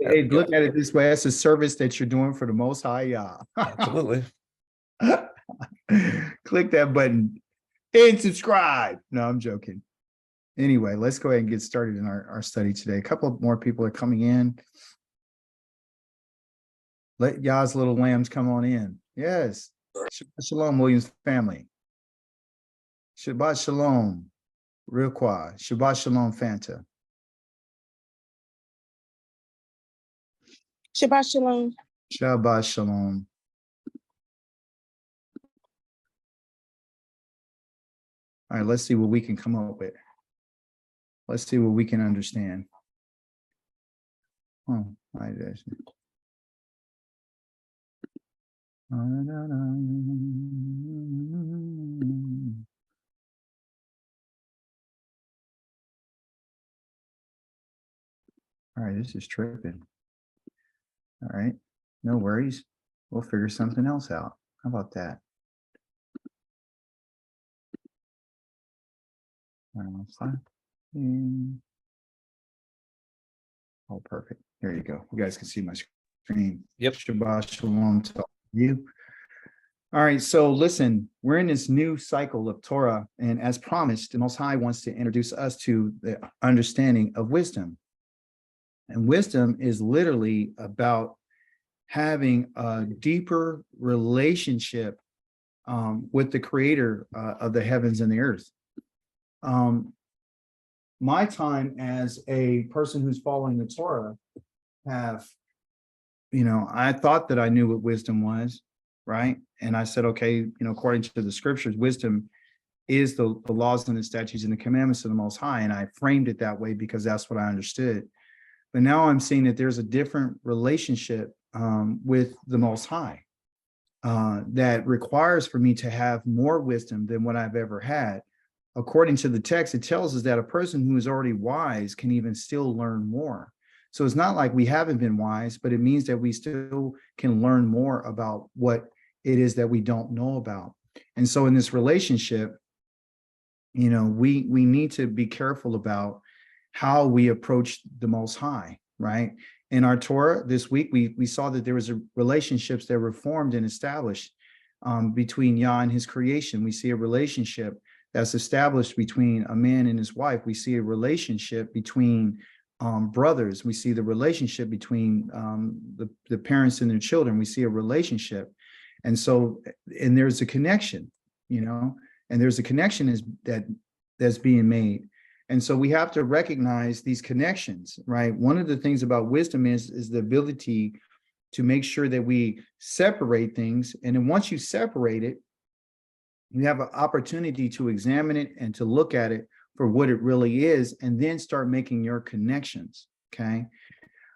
Hey, look at it this way. That's a service that you're doing for the Most High Yah. Absolutely. Click that button and subscribe. No, I'm joking. Anyway, let's go ahead and get started in our study today. A couple more people are coming in. Let Yah's little lambs come on in. Yes. Shabbat Shalom, Williams family. Shabbat Shalom, Real-Qua. Shabbat Shalom, Fanta. Shabbat Shalom. Shabbat Shalom. All right, let's see what we can come up with. Let's see what we can understand. Oh, I did. All right, this is tripping. All right, no worries. We'll figure something else out. How about that? Oh, perfect. There you go. You guys can see my screen. Yep. Shabbat Shalom to all of you. All right, so listen, we're in this new cycle of Torah, and as promised, the Most High wants to introduce us to the understanding of wisdom. And wisdom is literally about having a deeper relationship with the creator of the heavens and the earth. My time as a person who's following the Torah I thought that I knew what wisdom was, right? And I said, okay, according to the scriptures, wisdom is the laws and the statutes and the commandments of the Most High. And I framed it that way because that's what I understood. But now I'm seeing that there's a different relationship with the Most High that requires for me to have more wisdom than what I've ever had. According to the text, it tells us that a person who is already wise can even still learn more. So it's not like we haven't been wise, but it means that we still can learn more about what it is that we don't know about. And so in this relationship, we need to be careful about how we approach the Most High, right? In our Torah this week, we saw that there was relationships that were formed and established between Yah and his creation. We see a relationship that's established between a man and his wife. We see a relationship between brothers. We see the relationship between the parents and their children. We see a relationship. And there's a connection, and there's a connection that's being made. And so we have to recognize these connections, right? One of the things about wisdom is the ability to make sure that we separate things. And then once you separate it, you have an opportunity to examine it and to look at it for what it really is, and then start making your connections, okay?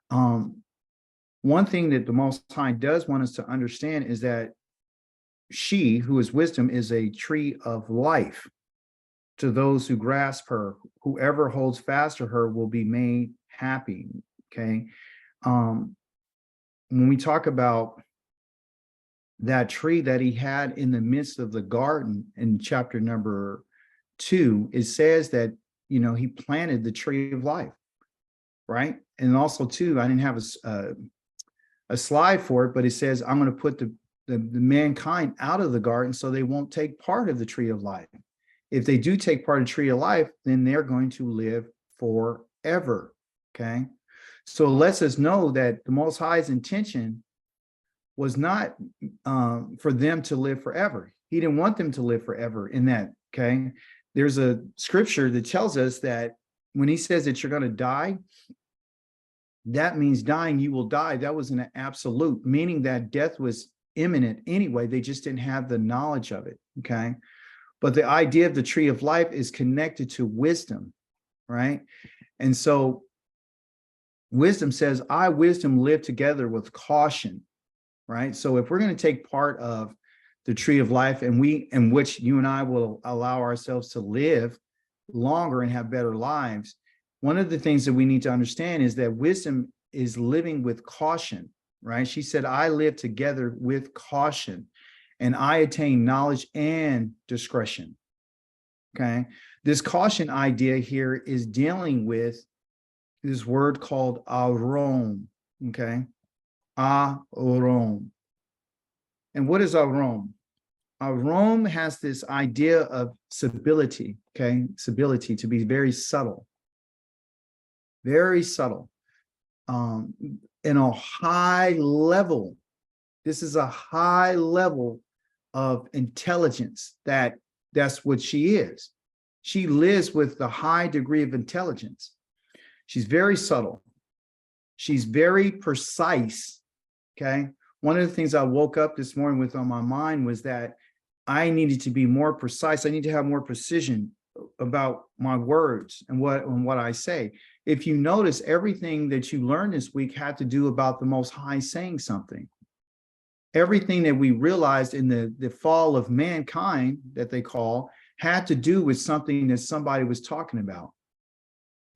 One thing that the Most High does want us to understand is that she, who is wisdom, is a tree of life to those who grasp her. Whoever holds fast to her will be made happy, okay? When we talk about that tree that he had in the midst of the garden in chapter number 2, it says that, he planted the tree of life, right? And also too, I didn't have a slide for it, but it says, I'm going to put the mankind out of the garden so they won't take part of the tree of life. If they do take part of the tree of life, then they're going to live forever, okay? So it lets us know that the Most High's intention was not for them to live forever. He didn't want them to live forever in that, okay? There's a scripture that tells us that when he says that you're going to die, that means dying, you will die. That was an absolute, meaning that death was imminent anyway. They just didn't have the knowledge of it, okay? But the idea of the tree of life is connected to wisdom, right? And so wisdom says, I, wisdom, live together with caution, right? So if we're going to take part of the tree of life, and in which you and I will allow ourselves to live longer and have better lives, one of the things that we need to understand is that wisdom is living with caution, right? She said, I live together with caution, and I attain knowledge and discretion, okay? This caution idea here is dealing with this word called arom, Okay. Arom. And what is arom? Arom has this idea of stability, okay? Stability, to be very subtle. Very subtle. In a high level. This is a high level of intelligence that's what she is. She lives with the high degree of intelligence. She's very subtle. She's very precise. Okay. One of the things I woke up this morning with on my mind was that I needed to be more precise. I need to have more precision about my words and what I say. If you notice, everything that you learned this week had to do about the Most High saying something. Everything that we realized in the fall of mankind, that they call, had to do with something that somebody was talking about.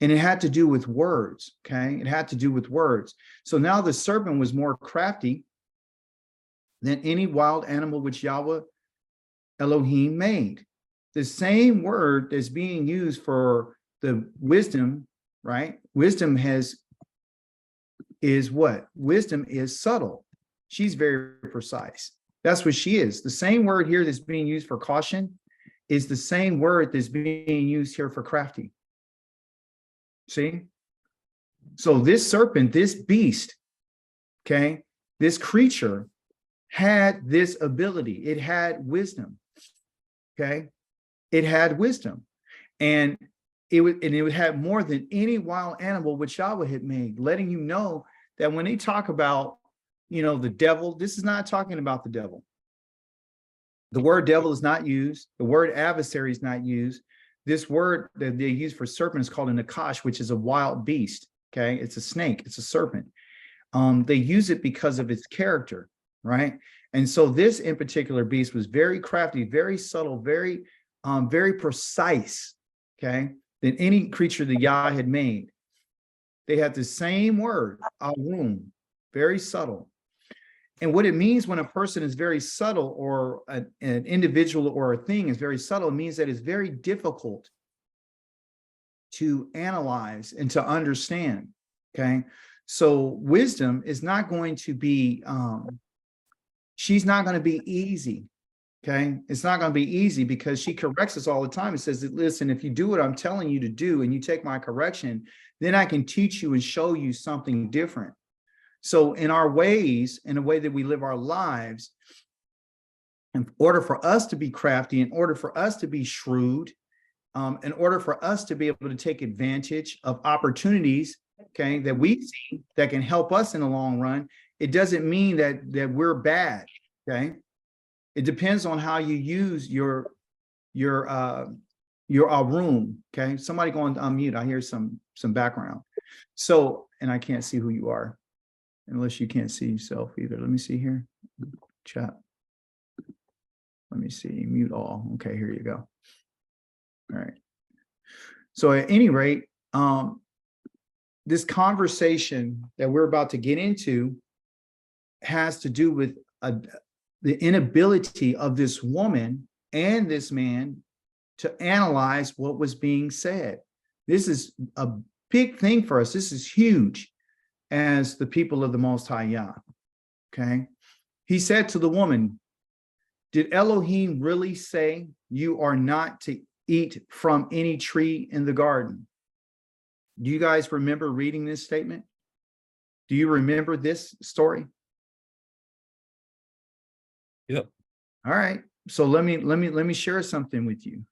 And it had to do with words, okay? It had to do with words. So now the serpent was more crafty than any wild animal which Yahweh Elohim made. The same word that's being used for the wisdom, right? Wisdom is what? Wisdom is subtle. She's very precise. That's what she is. The same word here that's being used for caution is the same word that's being used here for crafty. See? So this serpent, this beast, okay, this creature had this ability. It had wisdom. Okay. It had wisdom. And it would have more than any wild animal which Yahweh had made, letting you know that when they talk about, the devil, this is not talking about the devil. The word devil is not used. The word adversary is not used. This word that they use for serpent is called a nakash, which is a wild beast. Okay. It's a snake. It's a serpent. They use it because of its character, right? And so this in particular beast was very crafty, very subtle, very precise, okay, than any creature that Yah had made. They had the same word, arum, very subtle. And what it means when a person is very subtle, or an individual or a thing is very subtle, it means that it's very difficult to analyze and to understand, okay? So wisdom is not going to be, she's not going to be easy, okay? It's not going to be easy because she corrects us all the time. It says, listen, if you do what I'm telling you to do and you take my correction, then I can teach you and show you something different. So in our ways, in the way that we live our lives, in order for us to be crafty, in order for us to be shrewd, in order for us to be able to take advantage of opportunities, okay, that we see that can help us in the long run, it doesn't mean that we're bad, okay? It depends on how you use your room, okay? Somebody going to unmute. I hear some background. So, and I can't see who you are, unless you can't see yourself either. Let me see here. Chat. Let me see. Mute all. Okay, here you go. All right. So at any rate, this conversation that we're about to get into has to do with the inability of this woman and this man to analyze what was being said. This is a big thing for us. This is huge as the people of the Most High Yah. Okay. He said to the woman, did Elohim really say you are not to eat from any tree in the garden? Do you guys remember reading this statement? Do you remember this story? Yep. All right. So let me share something with you.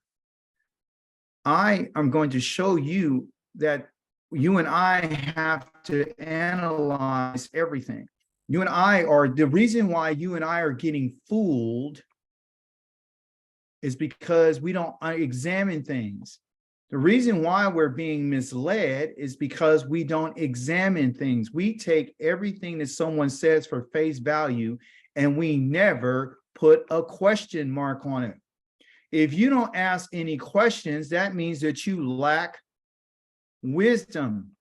I am going to show you that you and I have to analyze everything. You and I are, the reason why you and I are getting fooled is because we don't examine things. The reason why we're being misled is because we don't examine things. We take everything that someone says for face value and we never put a question mark on it. If you don't ask any questions, that means that you lack wisdom.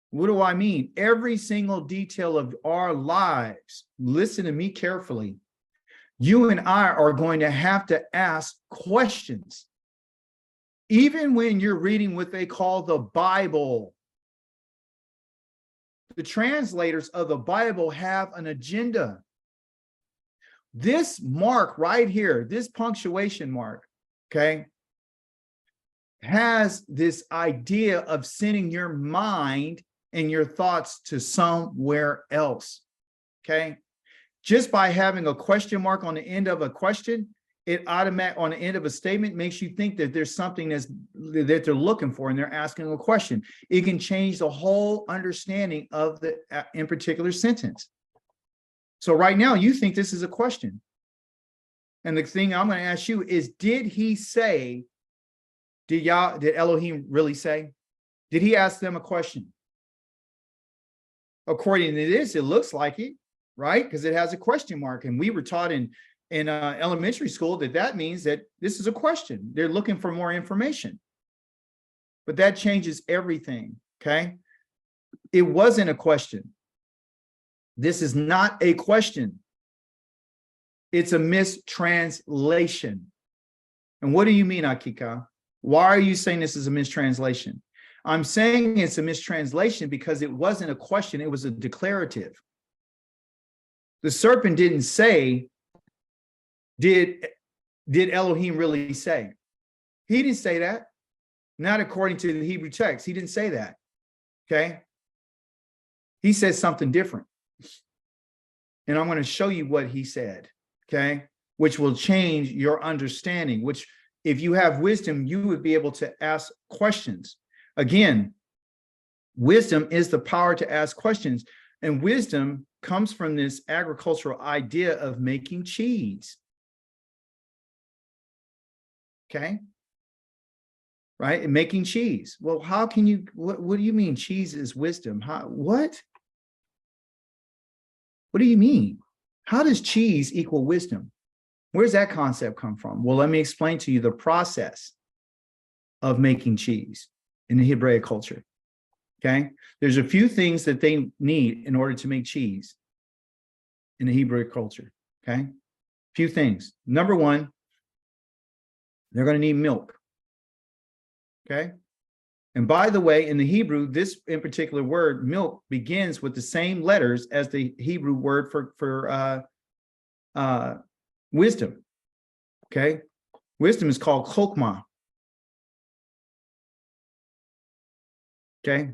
What do I mean? Every single detail of our lives, listen to me carefully. You and I are going to have to ask questions. Even when you're reading what they call the Bible, The translators of the Bible have an agenda. This mark right here, this punctuation mark, okay, has this idea of sending your mind and your thoughts to somewhere else, okay? Just by having a question mark on the end of a question, it automatic on the end of a statement makes you think that there's something that they're looking for and they're asking a question. It can change the whole understanding of the in particular sentence. So right now you think this is a question. And the thing I'm going to ask you is, did he say, did Elohim really say? Did he ask them a question? According to this, it looks like it, right? Because it has a question mark. And we were taught in elementary school that means that this is a question. They're looking for more information. But that changes everything, okay? It wasn't a question. This is not a question. It's a mistranslation. And what do you mean, Akika? Why are you saying this is a mistranslation? I'm saying it's a mistranslation because it wasn't a question, it was a declarative. The serpent didn't say, did Elohim really say? He didn't say that. Not according to the Hebrew text. He didn't say that. Okay? He said something different. And I'm going to show you what he said. Okay? Which will change your understanding, which if you have wisdom, you would be able to ask questions. Again, wisdom is the power to ask questions. And wisdom comes from this agricultural idea of making cheese. Okay? Right? And making cheese. Well, how can you, what do you mean cheese is wisdom? What? What do you mean? How does cheese equal wisdom? Where's that concept come from? Well, let me explain to you the process of making cheese in the Hebraic culture. Okay? There's a few things that they need in order to make cheese in the Hebrew culture. Okay? Few things. Number one, they're going to need milk. Okay? And by the way, in the Hebrew, this in particular word, milk, begins with the same letters as the Hebrew word for wisdom. Okay? Wisdom is called chokmah. Okay?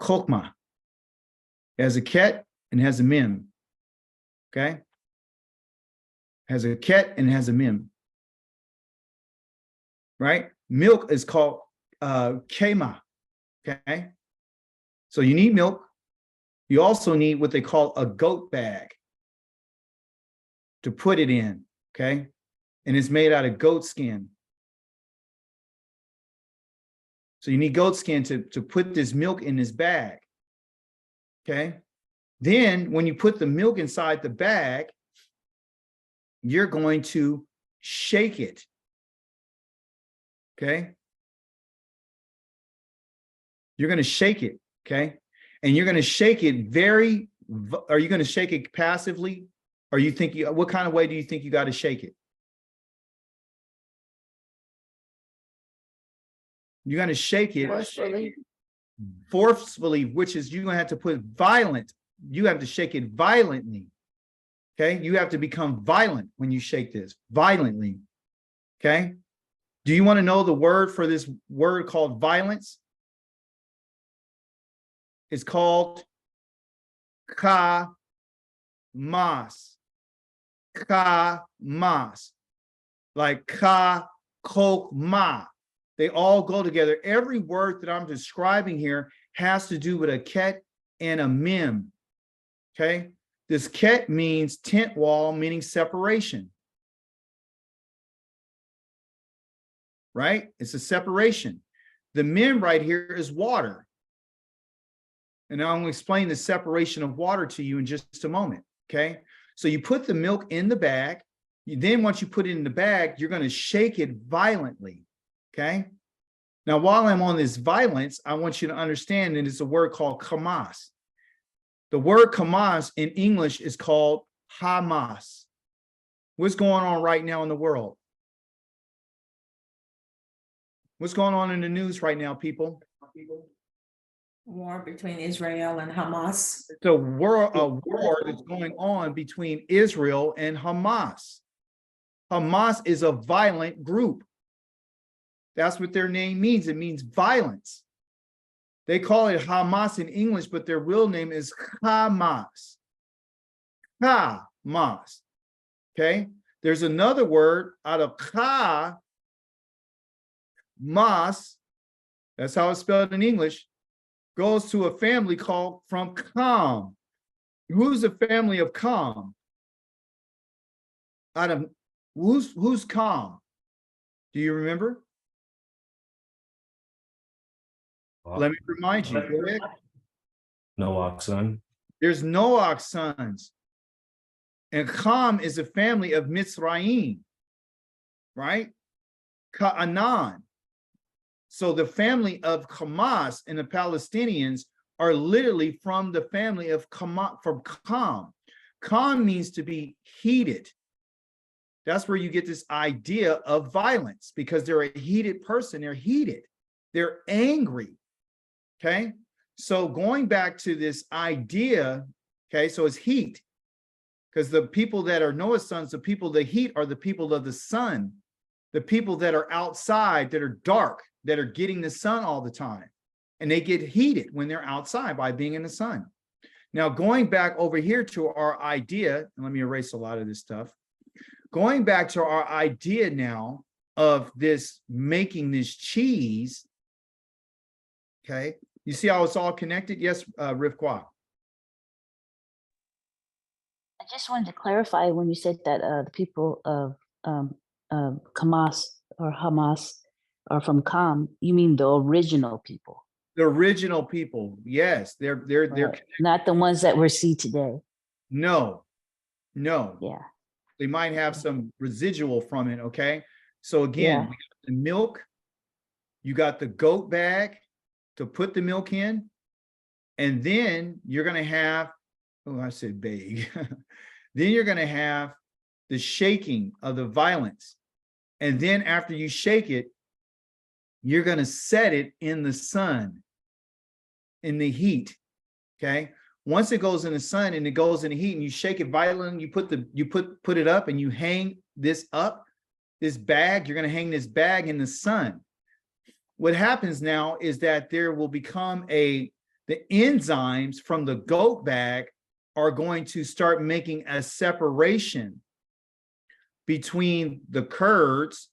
Chokmah. It has a ket and has a mem. Okay? It has a ket and has a mem. Right? Milk is called kema. Okay? So you need milk. You also need what they call a goat bag to put it in. Okay? And it's made out of goat skin. So you need goat skin to put this milk in this bag. Okay? Then when you put the milk inside the bag, you're going to shake it. Okay? You're going to shake it. Okay? And you're going to shake it are you going to shake it passively? Or you think what kind of way do you think you got to shake it? You're going to shake it forcefully, which is you're going to have to put violent. You have to shake it violently. Okay? You have to become violent when you shake this, violently. Okay? Do you want to know the word for this word called violence? It's called ka-mas. Ka-mas. Like ka-kok-ma. They all go together. Every word that I'm describing here has to do with a ket and a mem. Okay? This ket means tent wall, meaning separation. Right? It's a separation. The mem right here is water. And now I'm going to explain the separation of water to you in just a moment. Okay? So you put the milk in the bag. Then once you put it in the bag, you're going to shake it violently. Okay? Now, while I'm on this violence, I want you to understand that it's a word called kamas. The word kamas in English is called Hamas. What's going on right now in the world? What's going on in the news right now, people? War between Israel and Hamas. It's a war that's going on between Israel and Hamas. Hamas is a violent group. That's what their name means. It means violence. They call it Hamas in English, but their real name is Hamas. Hamas. Okay. There's another word out of Ka, Mas, that's how it's spelled in English, goes to a family called from Kam. Who's the family of Kam? Out of who's Kam? Do you remember? Let me remind you. Go ahead. Noah's son. There's Noah's sons. And Kam is a family of Mitzrayim, right? Ka'anan. So the family of Hamas and the Palestinians are literally from the family of from Kam. Kam means to be heated. That's where you get this idea of violence, because they're a heated person. They're heated. They're angry. Okay. So going back to this idea, okay, so it's heat. Because the people that are Noah's sons, the people that heat are the people of the sun, the people that are outside, that are dark, that are getting the sun all the time. And they get heated when they're outside by being in the sun. Now, going back over here to our idea, and let me erase a lot of this stuff. Going back to our idea now of this, making this cheese, okay? You see how it's all connected? Yes, Rivkwa. I just wanted to clarify when you said that the people of Hamas or Hamas are from Kam, you mean the original people? The original people, yes, they're not the ones that we see today. No. Yeah. They might have some residual from it, okay? So again, we got the milk, you got the goat bag to put the milk in, and then you're gonna have, oh, I said bag. Then you're gonna have the shaking of the violence. And then after you shake it, you're gonna set it in the sun, in the heat, okay? Once it goes in the sun and it goes in the heat and you shake it violently, you put it up and you hang this up, this bag, you're gonna hang this bag in the sun. What happens now is that there will become the enzymes from the goat bag are going to start making a separation between the curds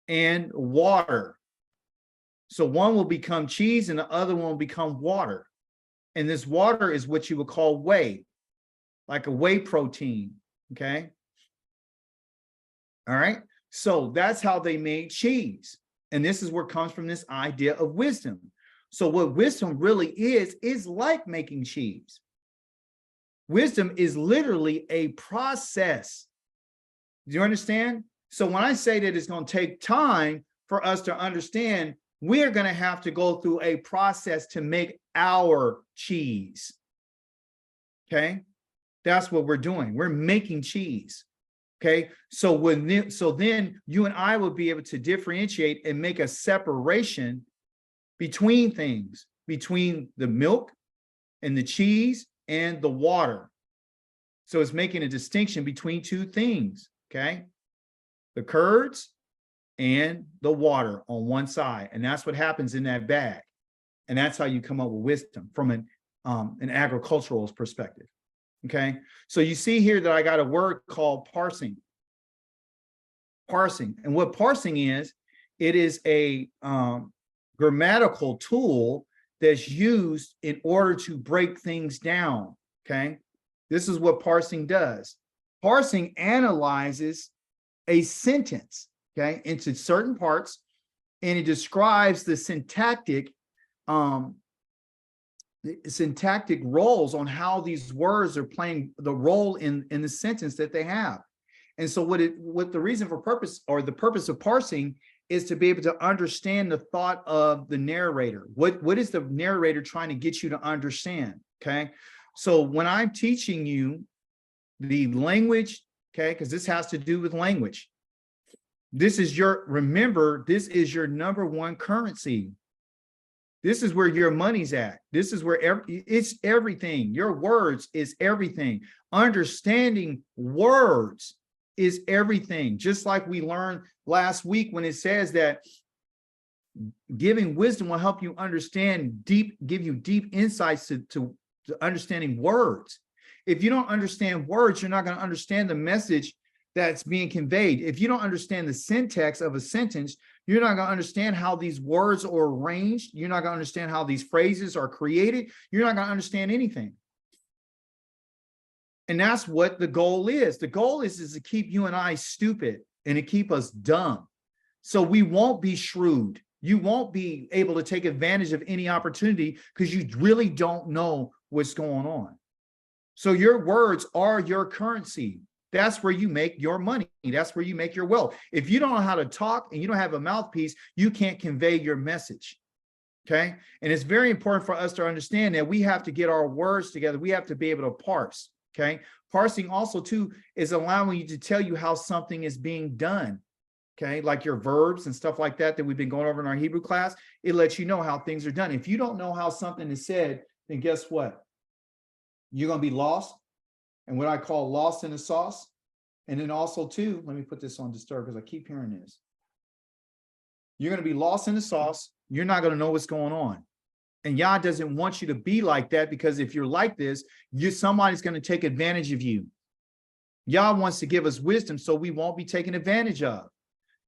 and water. So one will become cheese and the other one will become water. And this water is what you would call whey, like a whey protein, okay? All right, so that's how they made cheese. And this is where it comes from, this idea of wisdom. So what wisdom really is like making cheese. Wisdom is literally a process. Do you understand? So when I say that it's going to take time for us to understand, we're going to have to go through a process to make our cheese. Okay? That's what we're doing. We're making cheese. Okay? So then you and I will be able to differentiate and make a separation between things, between the milk and the cheese and the water. So it's making a distinction between two things, okay? The curds and the water on one side. And that's what happens in that bag. And that's how you come up with wisdom from an agricultural perspective, okay? So you see here that I got a word called parsing. Parsing. And what parsing is, it is a grammatical tool that's used in order to break things down, okay? This is what parsing does. Parsing analyzes a sentence, okay, into certain parts, and it describes the syntactic roles on how these words are playing the role in the sentence that they have. And so what the reason for purpose, or the purpose of parsing, is to be able to understand the thought of the narrator. What is the narrator trying to get you to understand, okay? So when I'm teaching you the language, okay, because this has to do with language, remember, this is your number one currency. This is where your money's at. This is where it's everything. Your words is everything. Understanding words is everything. Just like we learned last week when it says that giving wisdom will help you understand give you deep insights to understanding words. If you don't understand words, you're not going to understand the message that's being conveyed. If you don't understand the syntax of a sentence, you're not going to understand how these words are arranged. You're not going to understand how these phrases are created. You're not going to understand anything. And that's what the goal is. The goal is to keep you and I stupid and to keep us dumb. So we won't be shrewd. You won't be able to take advantage of any opportunity because you really don't know what's going on. So your words are your currency. That's where you make your money. That's where you make your wealth. If you don't know how to talk and you don't have a mouthpiece, you can't convey your message. Okay. And it's very important for us to understand that we have to get our words together. We have to be able to parse. Okay. Parsing also too is allowing you to tell you how something is being done. Okay. Like your verbs and stuff like that we've been going over in our Hebrew class. It lets you know how things are done. If you don't know how something is said, then guess what? You're going to be lost. And what I call lost in the sauce. And then also too, let me put this on disturb because I keep hearing this. You're going to be lost in the sauce. You're not going to know what's going on. And Yah doesn't want you to be like that, because if you're like this, somebody's going to take advantage of you. Yah wants to give us wisdom so we won't be taken advantage of.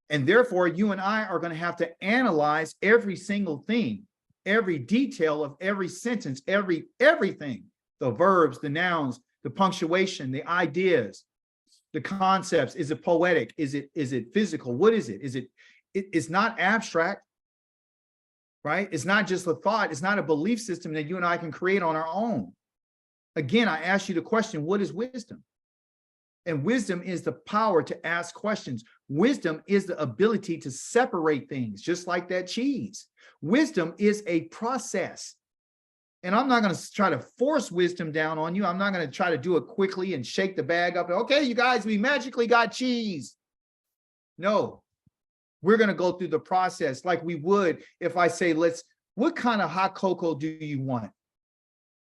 And therefore, you and I are going to have to analyze every single thing, every detail of every sentence, everything, the verbs, the nouns, the punctuation, the ideas, the concepts. Is it poetic? Is it physical? What is it? It's not abstract, right? It's not just a thought. It's not a belief system that you and I can create on our own. Again, I ask you the question, what is wisdom? And wisdom is the power to ask questions. Wisdom is the ability to separate things, just like that cheese. Wisdom is a process. And I'm not going to try to force wisdom down on you. I'm not going to try to do it quickly and shake the bag up. Okay, you guys, we magically got cheese. No, we're going to go through the process like we would if I say, what kind of hot cocoa do you want?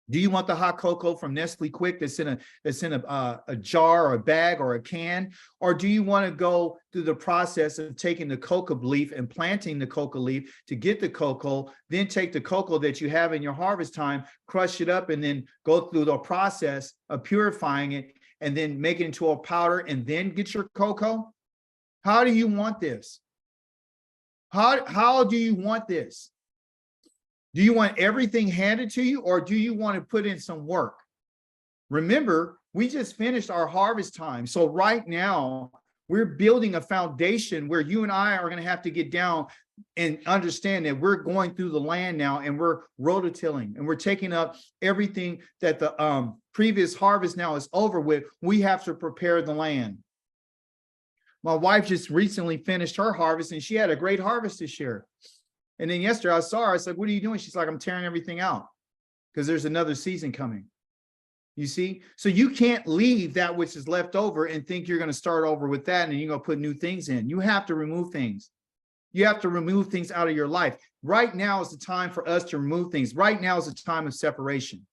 Do you want the hot cocoa from Nestle Quick that's in a jar or a bag or a can? Or do you want to go through the process of taking the cocoa leaf and planting the cocoa leaf to get the cocoa, then take the cocoa that you have in your harvest time, crush it up, and then go through the process of purifying it and then make it into a powder and then get your cocoa? How do you want this? How do you want this? Do you want everything handed to you, or do you want to put in some work? Remember, we just finished our harvest time. So right now, we're building a foundation where you and I are going to have to get down and understand that we're going through the land now, and we're rototilling, and we're taking up everything that the previous harvest now is over with. We have to prepare the land. My wife just recently finished her harvest, and she had a great harvest this year. And then yesterday I saw her, I said, what are you doing? She's like, I'm tearing everything out because there's another season coming. You see? So you can't leave that which is left over and think you're going to start over with that and you're going to put new things in. You have to remove things. You have to remove things out of your life. Right now is the time for us to remove things. Right now is the time of separation.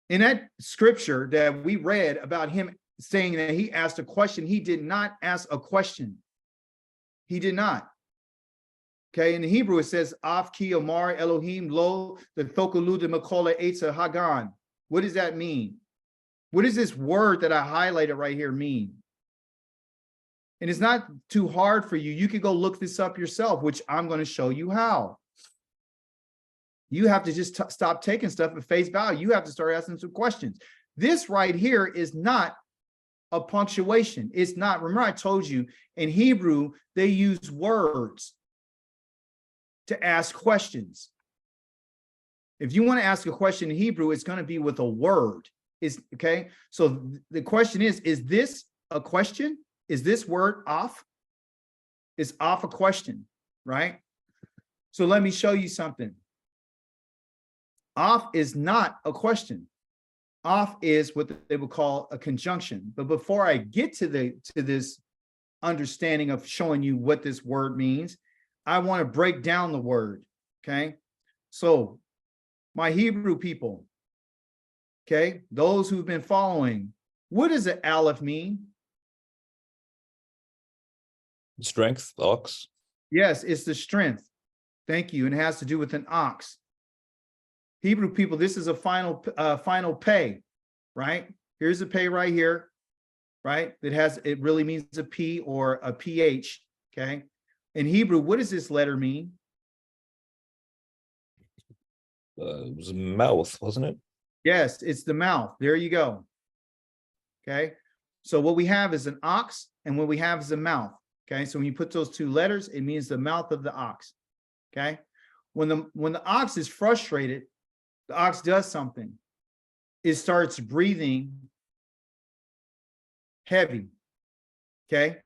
In that scripture that we read about him saying that he asked a question, he did not ask a question. He did not. Okay, in the Hebrew it says, Af ki omar Elohim lo the thokolu de makola etza hagan. What does that mean? What does this word that I highlighted right here mean? And it's not too hard for you. You can go look this up yourself, which I'm going to show you how. You have to just stop taking stuff at face value. You have to start asking some questions. This right here is not a punctuation. It's not. Remember, I told you in Hebrew, they use words to ask questions. If you want to ask a question in Hebrew, it's going to be with a word. Okay. So the question is this a question? Is this word off? Is off a question, right? So let me show you something. Off is not a question. Off is what they would call a conjunction. But before I get to this understanding of showing you what this word means, I want to break down the word. Okay. So my Hebrew people, okay, those who've been following, what does the aleph mean? Strength, ox. Yes, it's the strength. Thank you. And it has to do with an ox. Hebrew people, this is a final pay, right? Here's a pay right here, right? It really means a P or a PH, okay? In Hebrew, what does this letter mean? It was a mouth, wasn't it? Yes, it's the mouth. There you go. Okay. So what we have is an ox, and what we have is a mouth. Okay. So when you put those two letters, it means the mouth of the ox. Okay. When the ox is frustrated, the ox does something. It starts breathing heavy. Okay.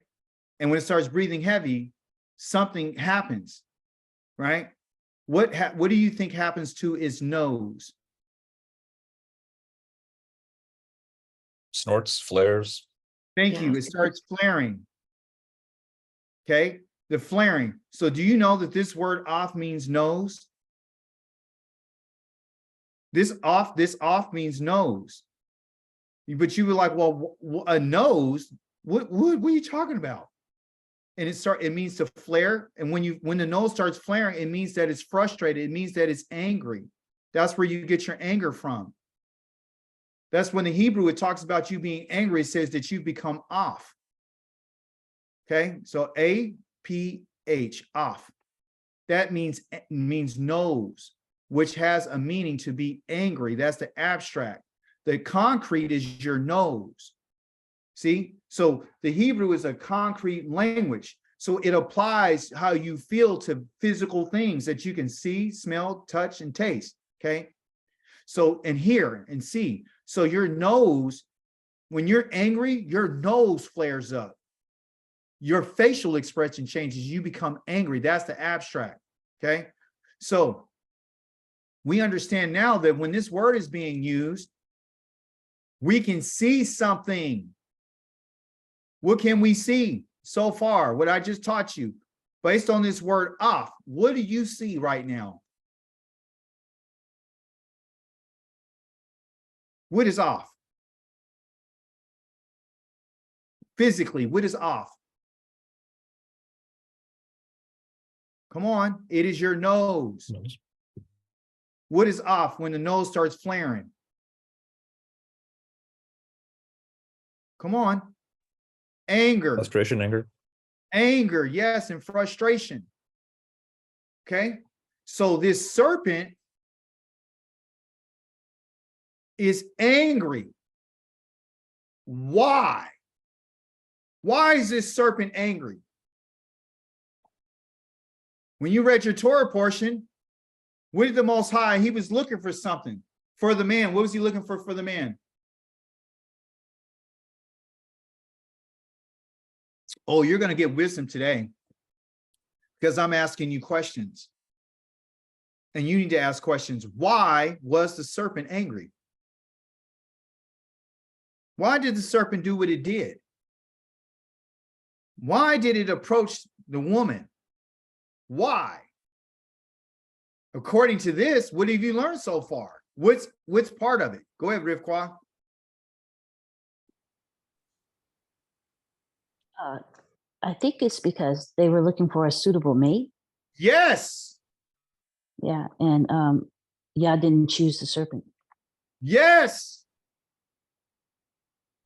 And when it starts breathing heavy, something happens, right? What do you think happens to its nose? Snorts, flares. Thank you. It starts flaring. Okay, the flaring. So do you know that this word off means nose? This off means nose. But you were like, well, a nose? What are you talking about? And it means to flare. And when the nose starts flaring, it means that it's frustrated. It means that it's angry. That's where you get your anger from. That's when the Hebrew, it talks about you being angry. It says that you become off. Okay, so A-P-H, off. That means nose, which has a meaning to be angry. That's the abstract. The concrete is your nose. See, so the Hebrew is a concrete language. So it applies how you feel to physical things that you can see, smell, touch, and taste. Okay, so and hear and see. So your nose, when you're angry, your nose flares up. Your facial expression changes. You become angry. That's the abstract. Okay. So we understand now that when this word is being used, we can see something. What can we see so far? What I just taught you, based on this word off, what do you see right now? What is off? Physically, what is off? Come on, it is your nose. What is off when the nose starts flaring? Come on. Anger. Frustration, anger. Anger, yes, and frustration. Okay, so this serpent is angry. Why? Why is this serpent angry? When you read your Torah portion, what did the Most High? He was looking for something for the man. What was he looking for the man? Oh, you're going to get wisdom today because I'm asking you questions. And you need to ask questions. Why was the serpent angry? Why did the serpent do what it did? Why did it approach the woman? Why? According to this, what have you learned so far? What's part of it? Go ahead, Rivka. I think it's because they were looking for a suitable mate. Yes. Yeah, and Yah didn't choose the serpent. Yes.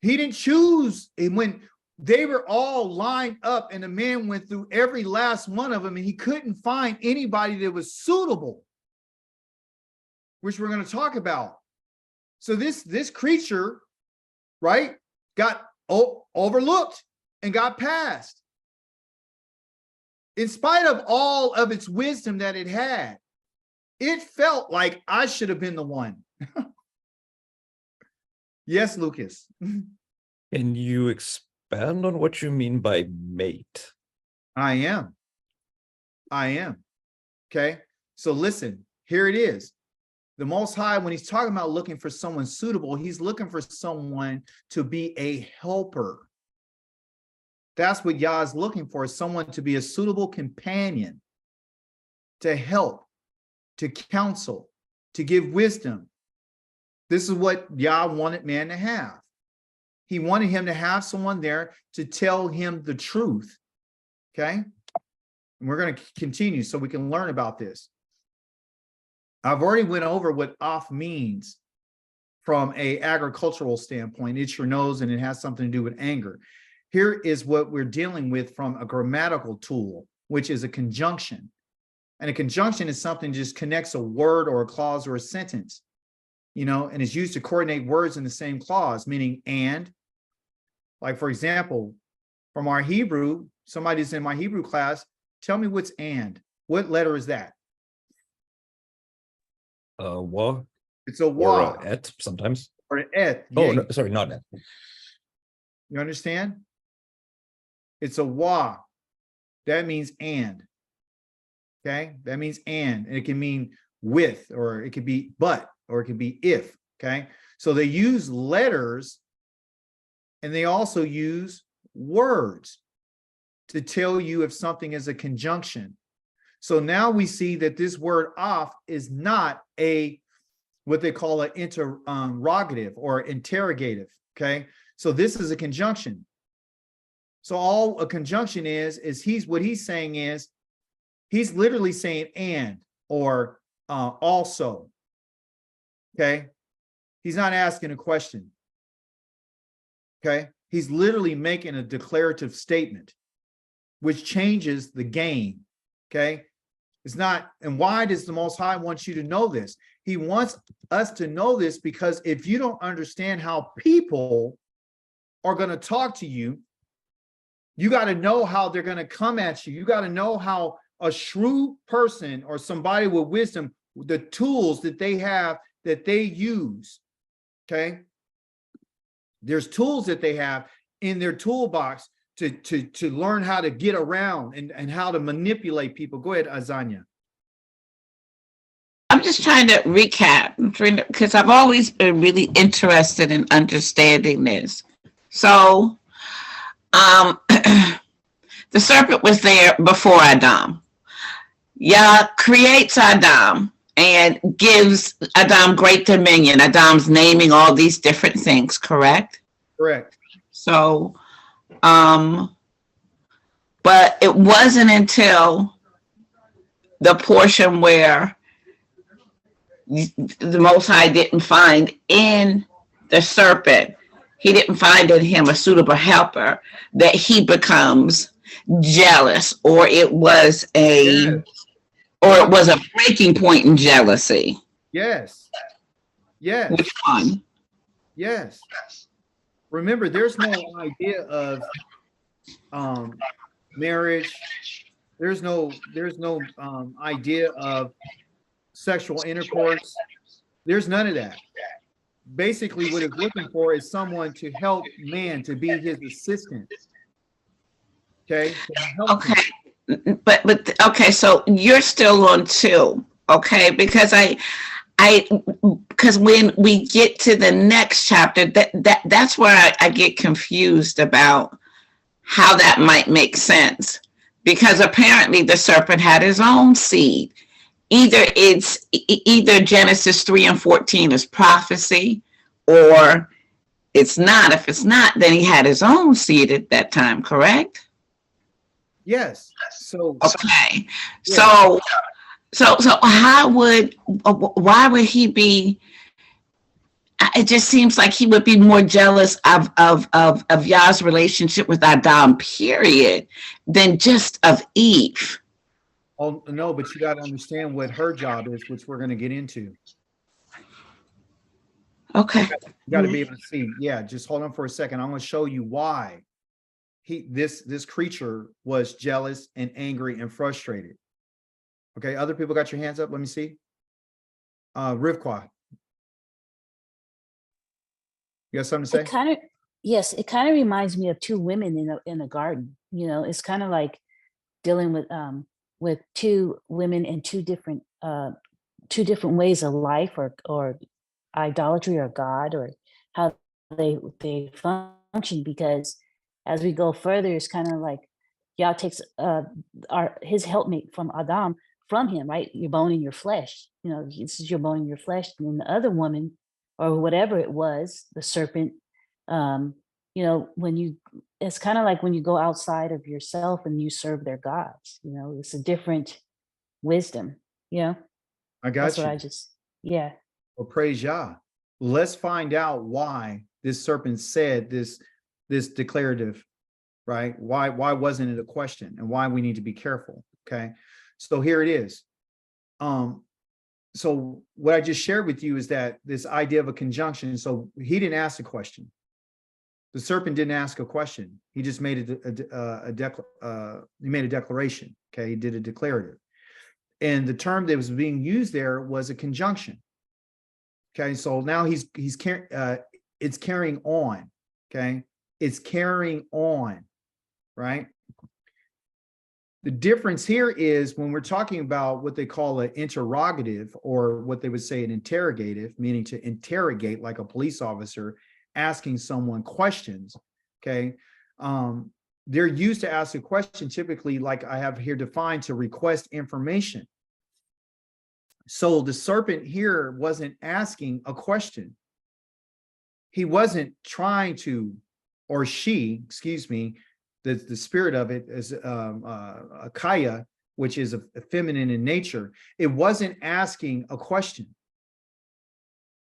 He didn't choose. And when they were all lined up and the man went through every last one of them and he couldn't find anybody that was suitable, which we're going to talk about. So this creature, right, got overlooked and got passed. In spite of all of its wisdom that it had, it felt like I should have been the one. Yes, Lucas. Can you expand on what you mean by mate? I am. Okay. So listen, here it is. The Most High, when he's talking about looking for someone suitable, he's looking for someone to be a helper. That's what Yah is looking for, someone to be a suitable companion. to help, to counsel, to give wisdom. This is what Yah wanted man to have. He wanted him to have someone there to tell him the truth. Okay. And we're going to continue so we can learn about this. I've already went over what off means from a agricultural standpoint. It's your nose and it has something to do with anger. Here is what we're dealing with from a grammatical tool, which is a conjunction. And a conjunction is something that just connects a word or a clause or a sentence, and is used to coordinate words in the same clause, meaning and. Like, for example, from our Hebrew, somebody's in my Hebrew class, tell me what's and. What letter is that? Wa. It's a Or wa et sometimes. or an et. Oh, Yeah, no, sorry, not et. you understand? It's a wa. That means and. Okay, that means and it can mean with, or it could be but, or it could be if. Okay, so they use letters and they also use words to tell you if something is a conjunction. So now we see that this word off is not what they call an interrogative or interrogative. Okay, so this is a conjunction. So all a conjunction is what he's saying is he's literally saying and or also. Okay, he's not asking a question. Okay, he's literally making a declarative statement, which changes the game. Okay, it's not. And why does the Most High want you to know this? He wants us to know this because if you don't understand how people are going to talk to you, you got to know how they're going to come at you. You got to know how a shrewd person or somebody with wisdom, the tools that they have that they use. Okay, there's tools that they have in their toolbox to learn how to get around and how to manipulate people. Go ahead, Azania. I'm just trying to recap because I've always been really interested in understanding this. So, the serpent was there before Adam. Yah creates Adam and gives Adam great dominion. Adam's naming all these different things, correct? Correct. So, but it wasn't until the portion where the Most High didn't find in the serpent, he didn't find in him a suitable helper, that he becomes jealous, or it was a breaking point in jealousy. Yes. Yes. Which one? Yes. Remember, there's no idea of marriage. There's no idea of sexual intercourse. There's none of that. Basically, what it's looking for is someone to help man, to be his assistant. Okay. Okay. But okay, so you're still on 2, okay? Because because when we get to the next chapter, that's where I get confused about how that might make sense. Because apparently the serpent had his own seed. Either Genesis 3:14 is prophecy, or it's not. If it's not, then he had his own seed at that time, correct? Yes. So okay. Yeah. So why would he be? It just seems like he would be more jealous of Yah's relationship with Adam, period, than just of Eve. Oh no, but you got to understand what her job is, which we're going to get into. Okay. You got to be able to see. Yeah, just hold on for a second. I'm going to show you why this creature was jealous and angry and frustrated. Okay, other people got your hands up. Let me see. Rivqua, you got something to say? It kind of reminds me of 2 women in a garden. It's kind of like dealing with 2 women in 2 different ways of life, or idolatry, or God, or how they function. Because as we go further, it's kind of like Yah takes his helpmate from Adam from him, right? Your bone in your flesh. You know, this is your bone in your flesh. And then the other woman, or whatever it was, the serpent, you know, it's kind of like when you go outside of yourself and you serve their gods, you know, it's a different wisdom, you know? I got That's you. what I just, yeah. Well, praise Yah. Let's find out why this serpent said this declarative, right? Why wasn't it a question, and why we need to be careful? Okay, so here it is. So what I just shared with you is that this idea of a conjunction. So he didn't ask a question. The serpent didn't ask a question. He just made he made a declaration. Okay, he did a declarative, and the term that was being used there was a conjunction. Okay, so now it's carrying on. Okay, it's carrying on, right? The difference here is when we're talking about what they call an interrogative, or what they would say an interrogative, meaning to interrogate like a police officer asking someone questions. Okay, they're used to ask a question, typically, like I have here defined, to request information. So the serpent here wasn't asking a question. He wasn't trying to, or she, excuse me, the spirit of it is a kaya, which is a feminine in nature. It wasn't asking a question.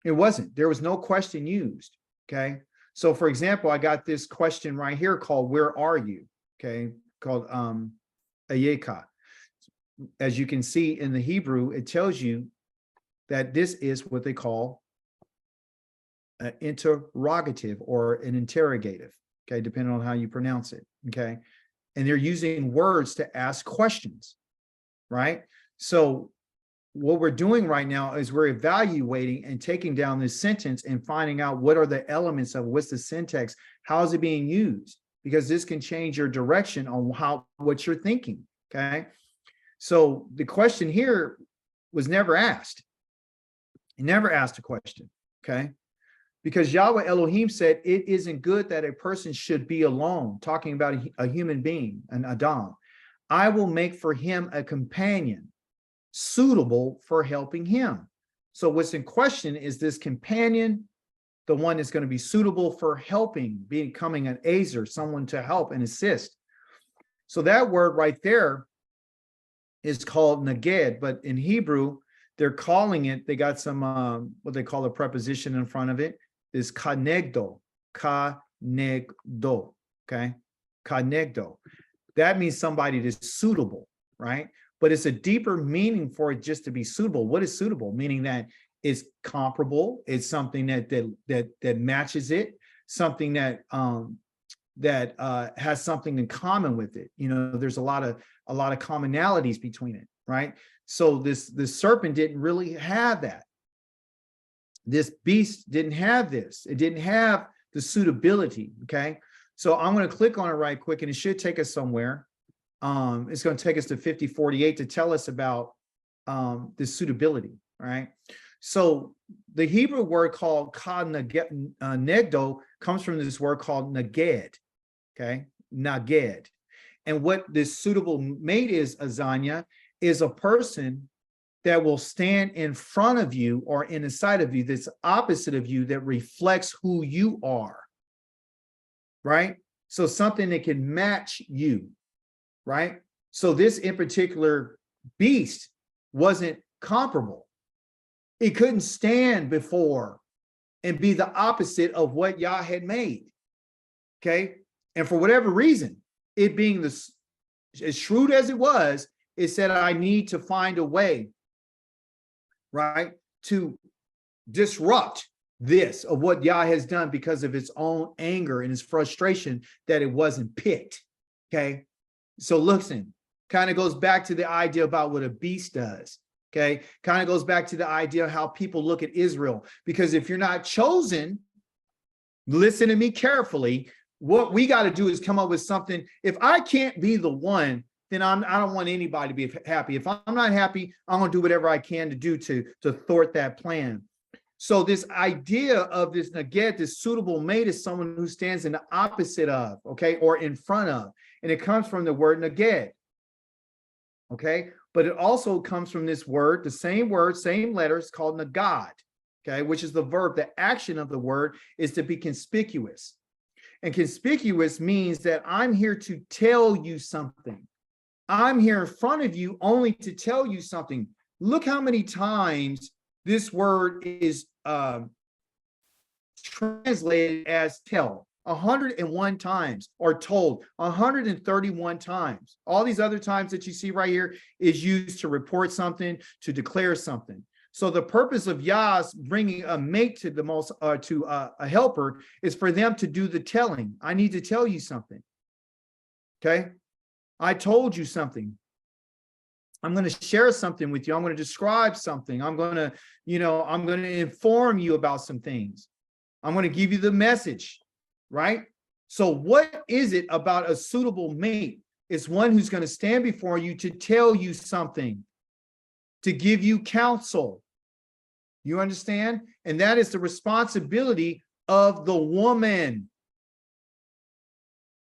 It wasn't. There was no question used. Okay. So for example, I got this question right here called, where are you? Okay, called ayeka. As you can see in the Hebrew, it tells you that this is what they call an interrogative or an interrogative, okay, depending on how you pronounce it, okay? And they're using words to ask questions, right? So what we're doing right now is we're evaluating and taking down this sentence and finding out what are the elements of what's the syntax, how is it being used? Because this can change your direction on what you're thinking, okay? So the question here was never asked. He never asked a question, okay? Because Yahweh Elohim said, it isn't good that a person should be alone, talking about a human being, an Adam. I will make for him a companion suitable for helping him. So what's in question is this companion, the one that's going to be suitable for helping, becoming an azer, someone to help and assist. So that word right there is called neged, but in Hebrew, they're calling it, they got some, what they call a preposition in front of it, is kanegdo, okay? Kanegdo. That means somebody that's suitable, right? But it's a deeper meaning for it just to be suitable. What is suitable? Meaning that it's comparable, it's something that matches it, something that has something in common with it. You know, there's a lot of commonalities between it, right? So this serpent didn't really have that. This beast didn't have this. It didn't have the suitability, okay? So I'm going to click on it right quick, and it should take us somewhere. It's going to take us to 5048 to tell us about this suitability, right? So the Hebrew word called negdo comes from this word called naged, okay? Naged. And what this suitable mate is, Azanya, is a person that will stand in front of you or in the side of you that's opposite of you, that reflects who you are, right? So something that can match you, right? So this in particular beast wasn't comparable. It couldn't stand before and be the opposite of what Yah had made, okay? And for whatever reason, it being as shrewd as it was, it said, I need to find a way, right, to disrupt this of what Yah has done because of its own anger and its frustration that it wasn't picked, okay? So listen, kind of goes back to the idea about what a beast does, okay? Kind of goes back to the idea of how people look at Israel, because if you're not chosen, listen to me carefully, what we got to do is come up with something. If I can't be the one, then I don't want anybody to be happy. If I'm not happy, I'm going to do whatever I can to do to thwart that plan. So this idea of this naged, this suitable mate, is someone who stands in the opposite of, okay, or in front of, and it comes from the word naged, okay? but it also comes from this word, the same word, same letters called nagad, okay, which is the verb. The action of the word is to be conspicuous. And conspicuous means that I'm here to tell you something. I'm here in front of you only to tell you something. Look how many times this word is translated as tell. 101 times, or told 131 times. All these other times that you see right here is used to report something, to declare something. So the purpose of Yah's bringing a mate to a helper is for them to do the telling. I need to tell you something. Okay, I told you something. I'm going to share something with you. I'm going to describe something. I'm going to, I'm going to inform you about some things. I'm going to give you the message, right? So what is it about a suitable mate? It's one who's going to stand before you to tell you something, to give you counsel. You understand? And that is the responsibility of the woman.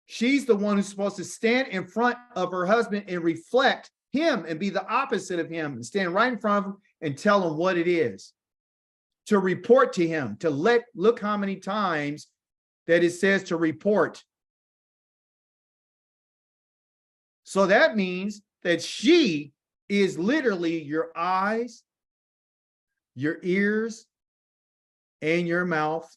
She's the one who's supposed to stand in front of her husband and reflect him and be the opposite of him and stand right in front of him and tell him what it is. To report to him, look how many times that it says to report. So that means that she is literally your eyes, your ears, and your mouth.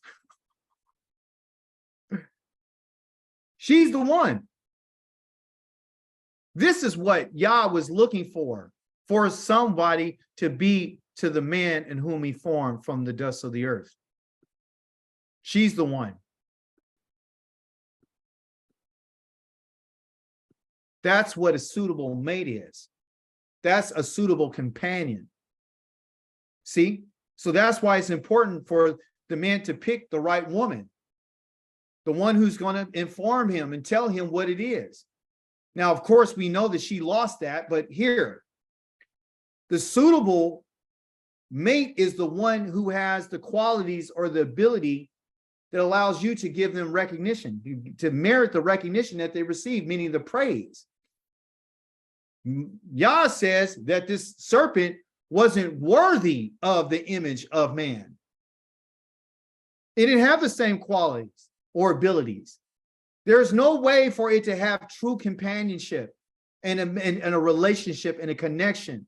She's the one. This is what Yah was looking for somebody to be to the man in whom he formed from the dust of the earth. She's the one. That's what a suitable mate is. That's a suitable companion. See? So that's why it's important for the man to pick the right woman, the one who's going to inform him and tell him what it is. Now, of course, we know that she lost that, but here, the suitable mate is the one who has the qualities or the ability that allows you to give them recognition, to merit the recognition that they receive, meaning the praise. Yah says that this serpent wasn't worthy of the image of man. It didn't have the same qualities or abilities. There's no way for it to have true companionship and a relationship and a connection.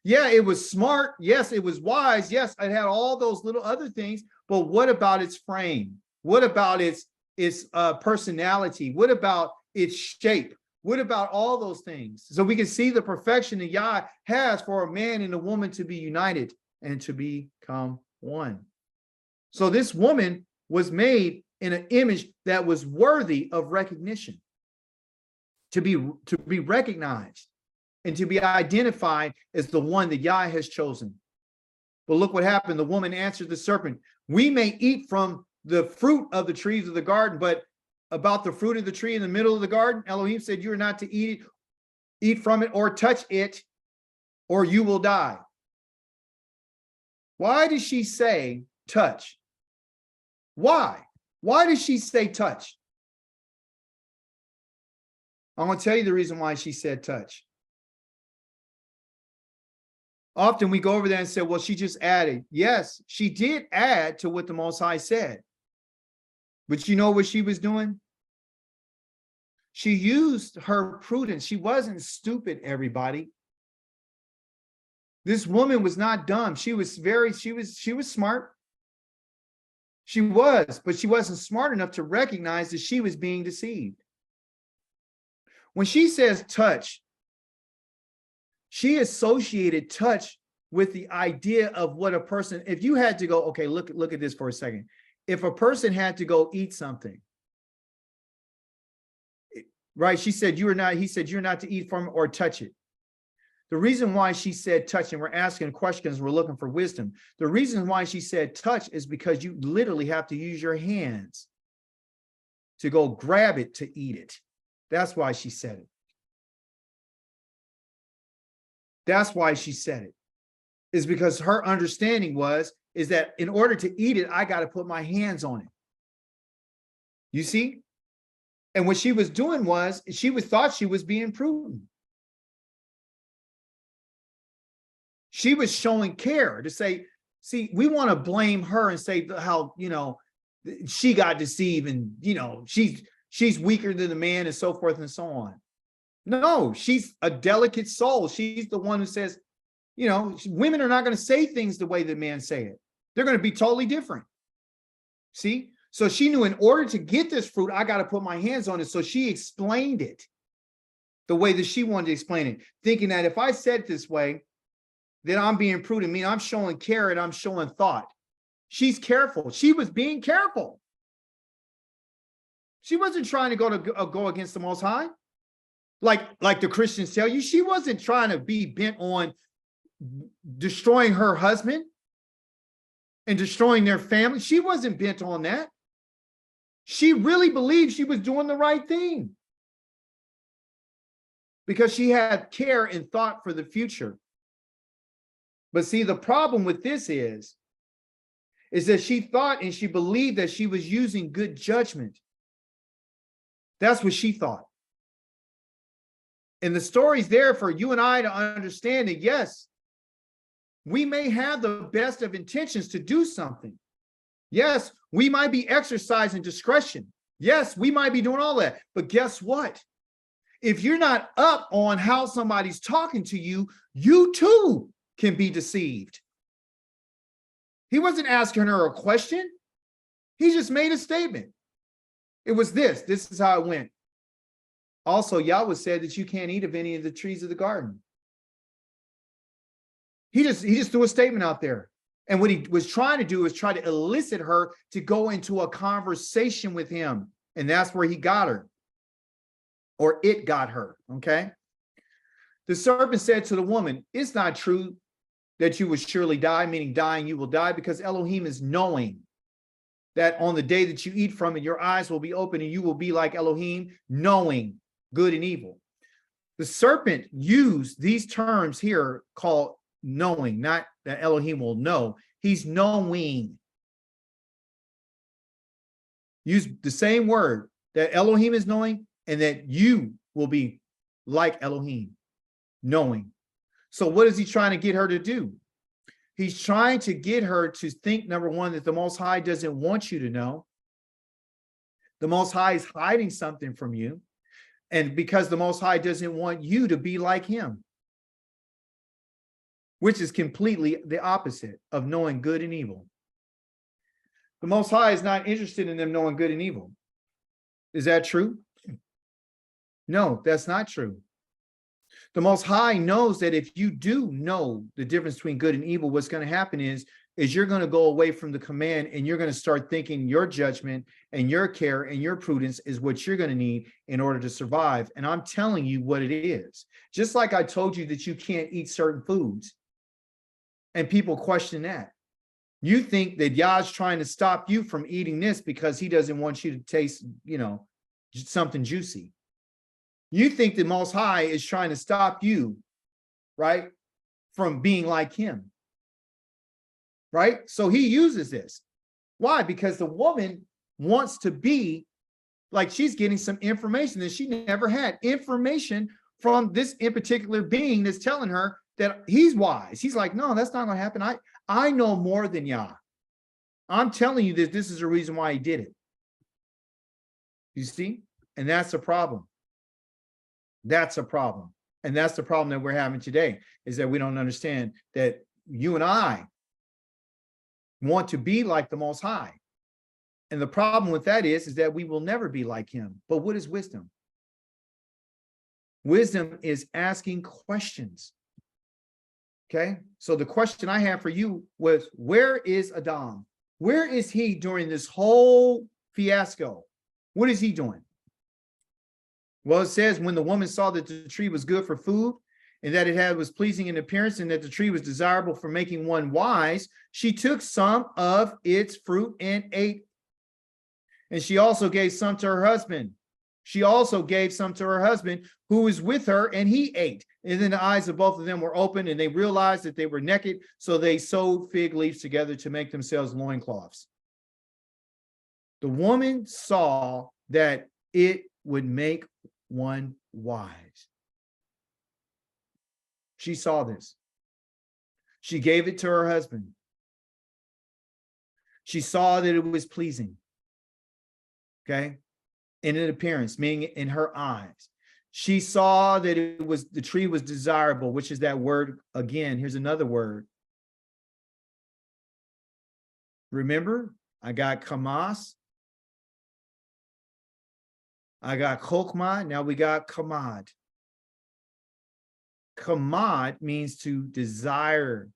Yeah, it was smart. Yes, it was wise. Yes, it had all those little other things. But what about its frame? What about its personality? What about its shape? What about all those things? So we can see the perfection that Yah has for a man and a woman to be united and to become one. So this woman was made in an image that was worthy of recognition, to be recognized and to be identified as the one that Yah has chosen. But look what happened. The woman answered the serpent, "We may eat from the fruit of the trees of the garden, but about the fruit of the tree in the middle of the garden, Elohim said, you are not to eat from it or touch it, or you will die." Why did she say touch? Why? Why did she say touch? I'm going to tell you the reason why she said touch. Often we go over there and say, well, she just added. Yes, she did add to what the Most High said. But you know what she was doing? She used her prudence. She wasn't stupid, everybody. This woman was not dumb. She was smart. She was, but she wasn't smart enough to recognize that she was being deceived. When she says touch, she associated touch with the idea of what a person, if you had to go, okay, look at this for a second. If a person had to go eat something, right? He said, you're not to eat from it or touch it. The reason why she said touch, and we're asking questions, we're looking for wisdom. The reason why she said touch is because you literally have to use your hands to go grab it to eat it. That's why she said it. That's why she said it. Is because her understanding is that in order to eat it, I got to put my hands on it. You see? And what she was doing was, thought she was being prudent. She was showing care to say, see, we want to blame her and say how, she got deceived and, she's weaker than the man and so forth and so on. No, she's a delicate soul. She's the one who says, women are not going to say things the way that men say it. They're going to be totally different. See? So she knew in order to get this fruit, I got to put my hands on it. So she explained it the way that she wanted to explain it, thinking that if I said it this way, then I'm being prudent. I mean, I'm showing care and I'm showing thought. She's careful. She was being careful. She wasn't trying to go against the Most High. Like the Christians tell you, she wasn't trying to be bent on destroying her husband and destroying their family. She wasn't bent on that. She really believed she was doing the right thing because she had care and thought for the future. But see, the problem with this is that she thought and she believed that she was using good judgment. That's what she thought. And the story's there for you and I to understand that, yes, we may have the best of intentions to do something. Yes, we might be exercising discretion. Yes, we might be doing all that. But guess what? If you're not up on how somebody's talking to you, you too can be deceived. He wasn't asking her a question. He just made a statement. It was this. This is how it went. Also, Yahweh said that you can't eat of any of the trees of the garden. He just threw a statement out there. And what he was trying to do was try to elicit her to go into a conversation with him. And that's where he got her. Or it got her, okay? The serpent said to the woman, it's not true that you will surely die, meaning dying you will die, because Elohim is knowing that on the day that you eat from it, your eyes will be open and you will be like Elohim, knowing good and evil. The serpent used these terms here called knowing, not that Elohim will know. He's knowing. Use the same word that Elohim is knowing and that you will be like Elohim, knowing. So what is he trying to get her to do? He's trying to get her to think, number one, that the Most High doesn't want you to know. The Most High is hiding something from you. And because the Most High doesn't want you to be like him, which is completely the opposite of knowing good and evil. The Most High is not interested in them knowing good and evil. Is that true? No, that's not true. The Most High knows that if you do know the difference between good and evil, what's going to happen is you're going to go away from the command and you're going to start thinking your judgment and your care and your prudence is what you're going to need in order to survive. And I'm telling you what it is. Just like I told you that you can't eat certain foods and people question that. You think that Yah's trying to stop you from eating this because he doesn't want you to taste, something juicy. You think the Most High is trying to stop you, right, from being like him, right? So he uses this. Why? Because the woman wants to be like she's getting some information that she never had. Information from this in particular being that's telling her that he's wise. He's like, no, that's not going to happen. I know more than Yah. I'm telling you that this is the reason why he did it. You see? And that's the problem. That's a problem. And that's the problem that we're having today, is that we don't understand that you and I want to be like the Most High. And the problem with that is that we will never be like him. But what is wisdom? Wisdom is asking questions. Okay? So the question I have for you was, where is Adam? Where is he during this whole fiasco? What is he doing? Well, it says when the woman saw that the tree was good for food and that it was pleasing in appearance and that the tree was desirable for making one wise, she took some of its fruit and ate. And she also gave some to her husband. She also gave some to her husband who was with her, and he ate. And then the eyes of both of them were open and they realized that they were naked. So they sewed fig leaves together to make themselves loincloths. The woman saw that it would make one wise. She saw this. She gave it to her husband. She saw that it was pleasing. Okay. In an appearance, meaning in her eyes. She saw that the tree was desirable, which is that word again. Here's another word. Remember, I got kamas. I got chokmah. Now we got kamad. Kamad means to desire.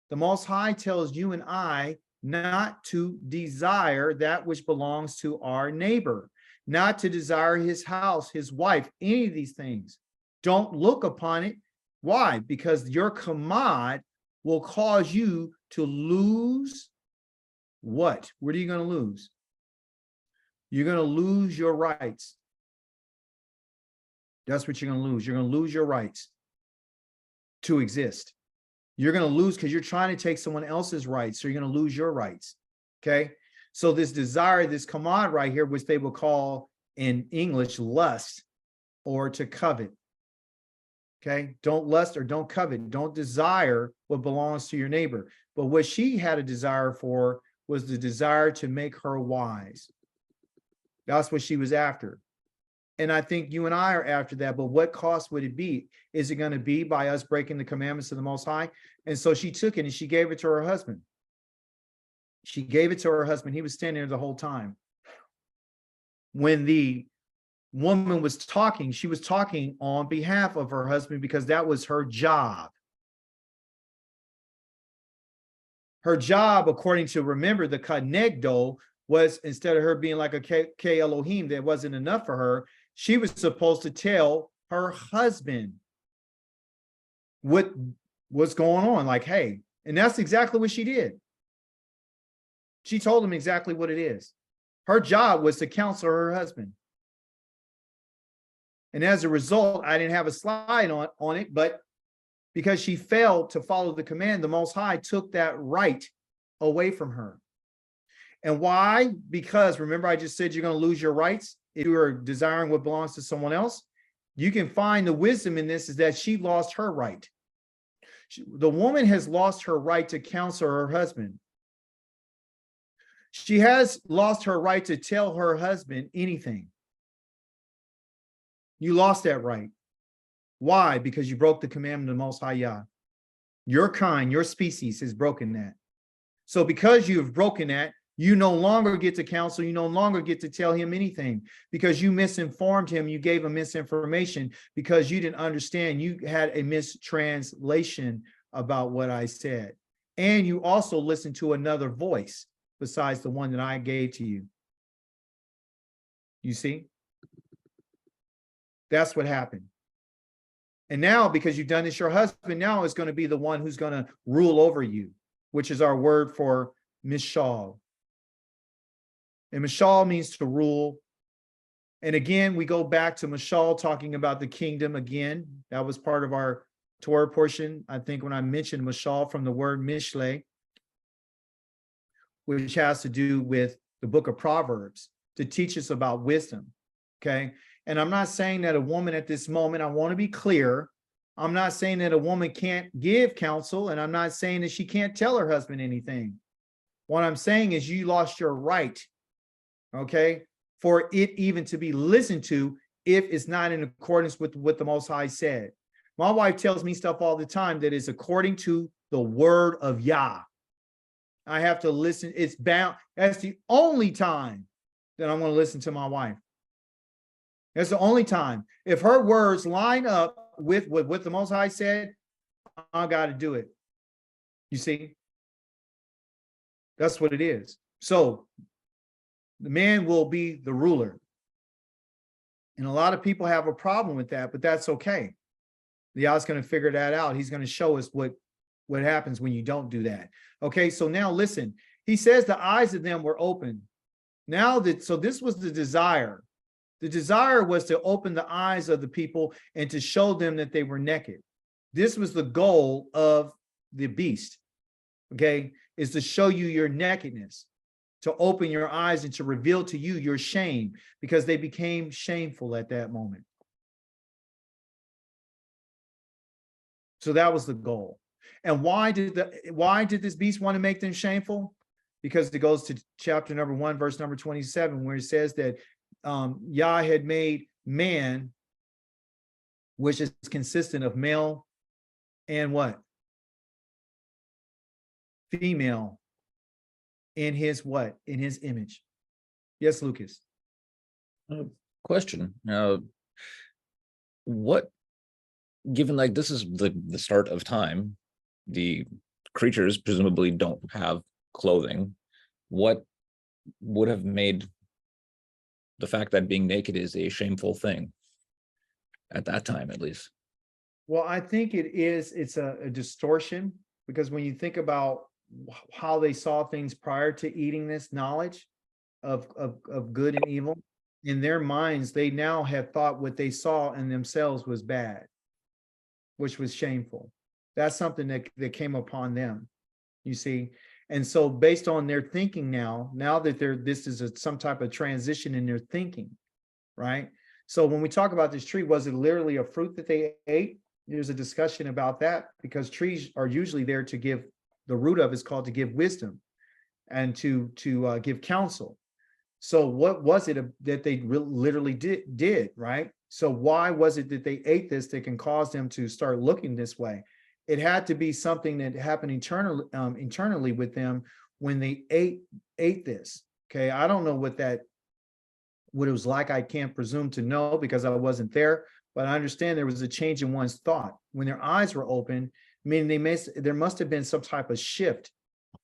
The Most High tells you and I not to desire that which belongs to our neighbor, not to desire his house, his wife, any of these things. Don't look upon it. Why? Because your kamad will cause you to lose what? What are you going to lose? You're going to lose your rights. That's what you're going to lose. You're going to lose your rights to exist. You're going to lose because you're trying to take someone else's rights. So you're going to lose your rights. Okay. So this desire, this kamad right here, which they will call in English lust or to covet. Okay. Don't lust or don't covet. Don't desire what belongs to your neighbor. But what she had a desire for was the desire to make her wise. That's what she was after. And I think you and I are after that. But what cost would it be? Is it going to be by us breaking the commandments of the Most High? And so she took it and she gave it to her husband. She gave it to her husband. He was standing there the whole time. When the woman was talking, she was talking on behalf of her husband because that was her job. Her job, according to, remember, the Kanegdo was, instead of her being like a K Elohim, that wasn't enough for her. She was supposed to tell her husband what was going on. Like, hey, and that's exactly what she did. She told him exactly what it is. Her job was to counsel her husband. And as a result, I didn't have a slide on it, but because she failed to follow the command, the Most High took that right away from her. And why? Because remember, I just said you're going to lose your rights if you are desiring what belongs to someone else. You can find the wisdom in this is that she lost her right. The woman has lost her right to counsel her husband. She has lost her right to tell her husband anything. You lost that right. Why? Because you broke the commandment of the Most High Yah. Your kind, your species has broken that. So because you have broken that, you no longer get to counsel, you no longer get to tell him anything because you misinformed him, you gave him misinformation because you didn't understand, you had a mistranslation about what I said. And you also listened to another voice besides the one that I gave to you. You see? That's what happened. And now, because you've done this, your husband now is going to be the one who's going to rule over you, which is our word for mishal. And mishal means to rule. And again, we go back to mishal talking about the kingdom again. That was part of our Torah portion. I think when I mentioned mishal from the word mishle, which has to do with the book of Proverbs to teach us about wisdom. Okay. And I'm not saying that a woman at this moment, I want to be clear. I'm not saying that a woman can't give counsel, and I'm not saying that she can't tell her husband anything. What I'm saying is you lost your right, okay, for it even to be listened to if it's not in accordance with what the Most High said. My wife tells me stuff all the time that is according to the word of Yah. I have to listen. It's bound. That's the only time that I'm going to listen to my wife. That's the only time. If her words line up with what the Most High said, I got to do it. You see? That's what it is. So the man will be the ruler. And a lot of people have a problem with that, but that's okay. Yah's going to figure that out. He's going to show us what happens when you don't do that. Okay, so now listen. He says the eyes of them were open. So this was the desire. The desire was to open the eyes of the people and to show them that they were naked. This was the goal of the beast, okay, is to show you your nakedness, to open your eyes and to reveal to you your shame, because they became shameful at that moment. So that was the goal. And why did this beast want to make them shameful? Because it goes to chapter number 1, verse number 27, where it says that Yah had made man, which is consistent of male and what? Female, in his what? In his image. Yes, Lucas. Question. What, given like this is the start of time, the creatures presumably don't have clothing. What would have made the fact that being naked is a shameful thing at that time, at least? Well, I think it's a distortion, because when you think about how they saw things prior to eating this knowledge of good and evil, in their minds, they now have thought what they saw in themselves was bad, which was shameful. That's something that came upon them, you see. And so based on their thinking now that this is some type of transition in their thinking, right? So when we talk about this tree, was it literally a fruit that they ate? There's a discussion about that, because trees are usually there to give, the root of is called to give wisdom and to give counsel. So what was it that they literally did, right? So why was it that they ate this that can cause them to start looking this way? It had to be something that happened internally with them when they ate this. Okay, I don't know what it was like. I can't presume to know because I wasn't there, but I understand there was a change in one's thought when their eyes were open. Meaning there must have been some type of shift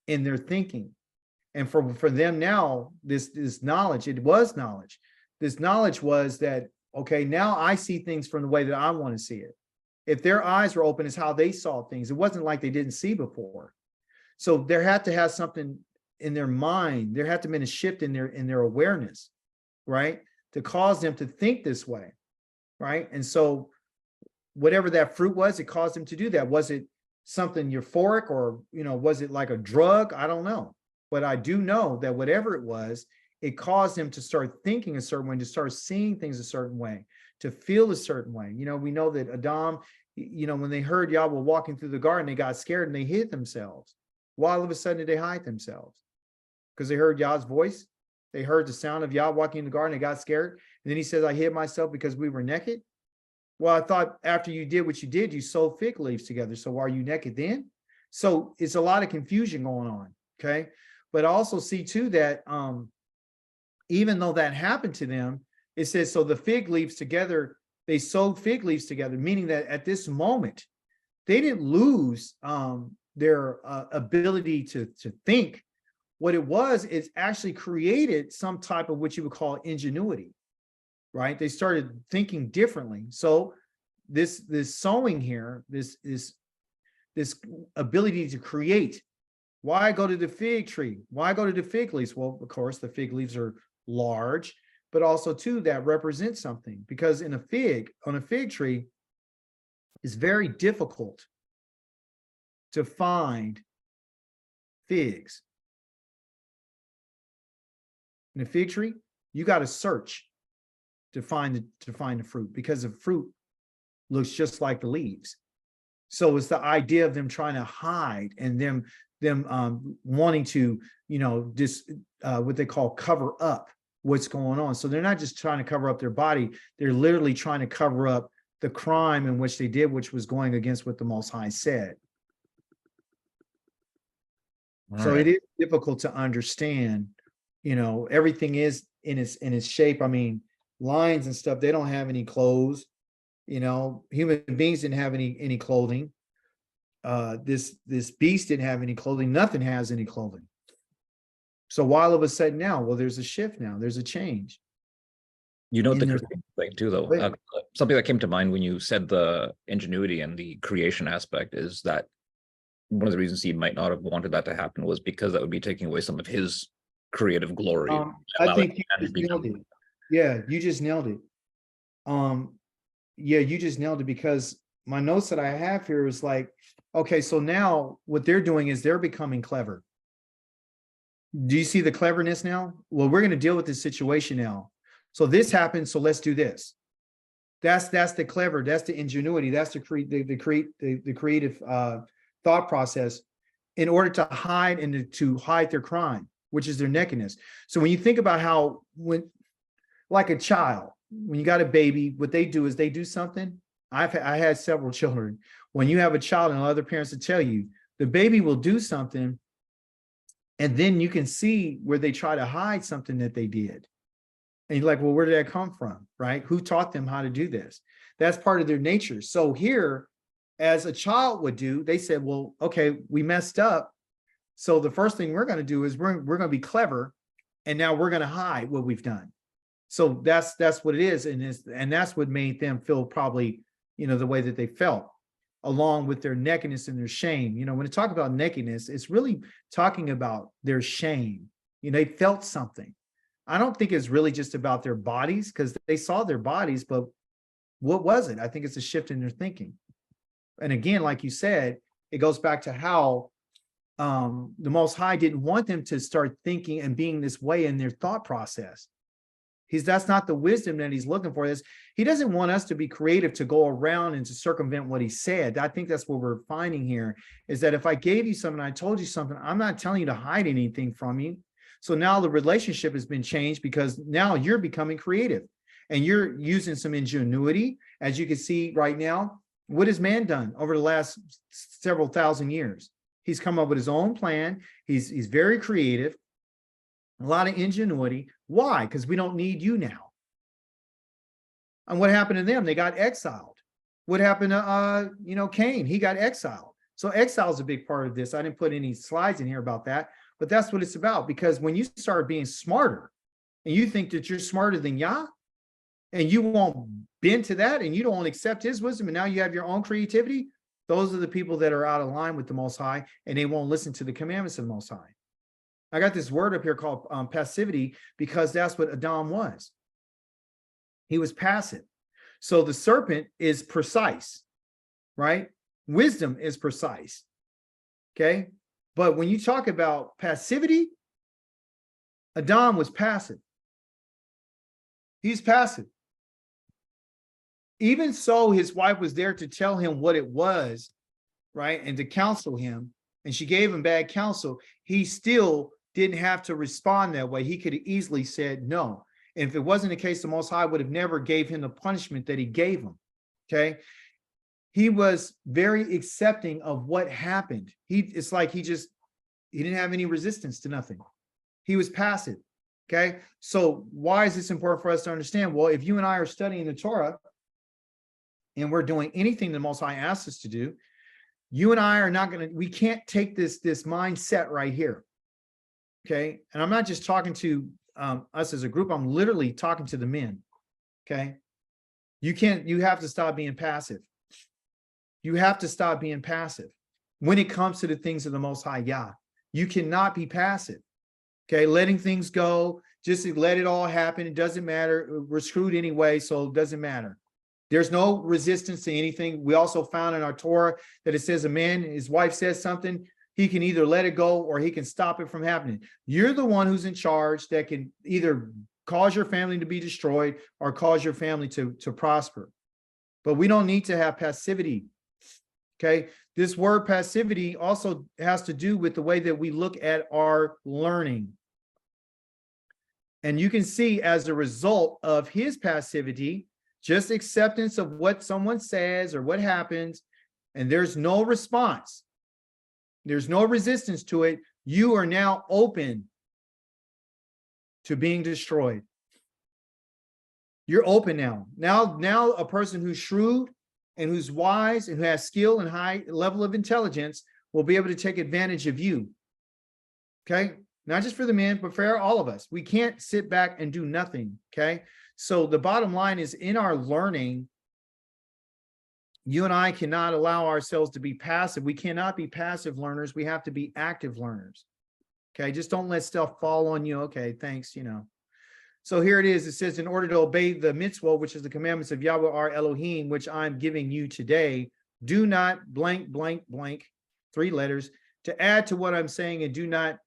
in their thinking. And for them now, this knowledge, it was knowledge. This knowledge was that, okay, now I see things from the way that I want to see it. If their eyes were open, it's how they saw things. It wasn't like they didn't see before. So there had to have something in their mind. There had to have been a shift in their awareness, right? To cause them to think this way, right? And so whatever that fruit was, it caused them to do that. Was it something euphoric, or, was it like a drug? I don't know. But I do know that whatever it was, it caused them to start thinking a certain way, to start seeing things a certain way, to feel a certain way. We know that Adam, when they heard Yahweh walking through the garden, they got scared and they hid themselves. Why all of a sudden did they hide themselves? Because they heard Yah's voice. They heard the sound of Yah walking in the garden. They got scared. And then he says, I hid myself because we were naked. Well, I thought after you did what you did, you sewed fig leaves together. So are you naked then? So it's a lot of confusion going on. Okay. But I also see too that even though that happened to them, it says, so the fig leaves together, they sewed fig leaves together, meaning that at this moment, they didn't lose their ability to think. What it was, is actually created some type of what you would call ingenuity, right? They started thinking differently. So this sewing here, this ability to create. Why go to the fig tree? Why go to the fig leaves? Well, of course, the fig leaves are large, but also too, that represents something, because on a fig tree, it's very difficult to find figs. In a fig tree, you got to search to find the fruit, because the fruit looks just like the leaves. So it's the idea of them trying to hide, and them wanting to, what they call cover up what's going on. So they're not just trying to cover up their body, they're literally trying to cover up the crime in which they did, which was going against what the Most High said. So it is difficult to understand, everything is in its shape. I mean, lions and stuff, they don't have any clothes, human beings didn't have any clothing. This beast didn't have any clothing. Nothing has any clothing. So why all of a sudden now? Well, there's a shift now. There's a change. The creation thing too, though. Something that came to mind when you said the ingenuity and the creation aspect is that one of the reasons he might not have wanted that to happen was because that would be taking away some of his creative glory. I think you just nailed it. Yeah, you just nailed it. You just nailed it, because my notes that I have here is like, okay, so now what they're doing is they're becoming clever. Do you see the cleverness now? Well, we're going to deal with this situation now. So this happened, so let's do this. That's the clever, that's the ingenuity, that's the creative thought process in order to hide and to hide their crime, which is their nakedness. So when you think about how, when, like a child, when you got a baby, what they do is they do something. I had several children. When you have a child and other parents to tell you, the baby will do something, and then you can see where they try to hide something that they did. And you're like, well, where did that come from, right? Who taught them how to do this? That's part of their nature. So here, as a child would do, they said, well, okay, we messed up. So the first thing we're going to do is we're going to be clever, and now we're going to hide what we've done. So that's what it is, and that's what made them feel probably, the way that they felt, along with their nakedness and their shame. When they talk about nakedness, it's really talking about their shame. They felt something. I don't think it's really just about their bodies, because they saw their bodies, but what was it? I think it's a shift in their thinking. And again, like you said, it goes back to how the Most High didn't want them to start thinking and being this way in their thought process. That's not the wisdom that he's looking for. He doesn't want us to be creative to go around and to circumvent what he said. I think that's what we're finding here, is that if I gave you something, I told you something, I'm not telling you to hide anything from you. So now the relationship has been changed, because now you're becoming creative and you're using some ingenuity. As you can see right now, what has man done over the last several thousand years? He's come up with his own plan. He's very creative, a lot of ingenuity. Why? Because we don't need you now. And what happened to them? They got exiled. What happened to Cain? He got exiled. So exile is a big part of this. I didn't put any slides in here about that, but that's what it's about. Because when you start being smarter and you think that you're smarter than Yah, and you won't bend to that, and you don't accept his wisdom, and now you have your own creativity, those are the people that are out of line with the Most High, and they won't listen to the commandments of the Most High. I got this word up here called passivity, because that's what Adam was. He was passive. So the serpent is precise, right? Wisdom is precise. Okay. But when you talk about passivity, Adam was passive. He's passive. Even so, his wife was there to tell him what it was, right? And to counsel him. And she gave him bad counsel. He still didn't have to respond that way. He could have easily said no. And if it wasn't the case, the Most High would have never gave him the punishment that he gave him. Okay. He was very accepting of what happened. It's like he didn't have any resistance to nothing. He was passive. Okay. So why is this important for us to understand? Well, if you and I are studying the Torah and we're doing anything the Most High asks us to do, you and I are not we can't take this mindset right here. Okay. And I'm not just talking to us as a group. I'm literally talking to the men. Okay. You have to stop being passive. You have to stop being passive when it comes to the things of the Most High Yah. You cannot be passive. Okay. Letting things go, just let it all happen. It doesn't matter. We're screwed anyway, so it doesn't matter. There's no resistance to anything. We also found in our Torah that it says a man, his wife says something, he can either let it go or he can stop it from happening. You're the one who's in charge that can either cause your family to be destroyed or cause your family to prosper. But we don't need to have passivity. Okay. This word passivity also has to do with the way that we look at our learning. And you can see, as a result of his passivity, just acceptance of what someone says or what happens, and there's no response. There's no resistance to it. You are now open to being destroyed. You're open now. Now a person who's shrewd and who's wise and who has skill and high level of intelligence will be able to take advantage of you. Okay? Not just for the men, but for all of us. We can't sit back and do nothing. Okay? So the bottom line is, in our learning, you and I cannot allow ourselves to be passive. We cannot be passive learners. We have to be active learners. Okay, just don't let stuff fall on you. Okay, thanks, So here it is. It says, in order to obey the mitzvah, which is the commandments of Yahweh our Elohim, which I'm giving you today, do not blank, blank, blank, 3 letters, to add to what I'm saying, and do not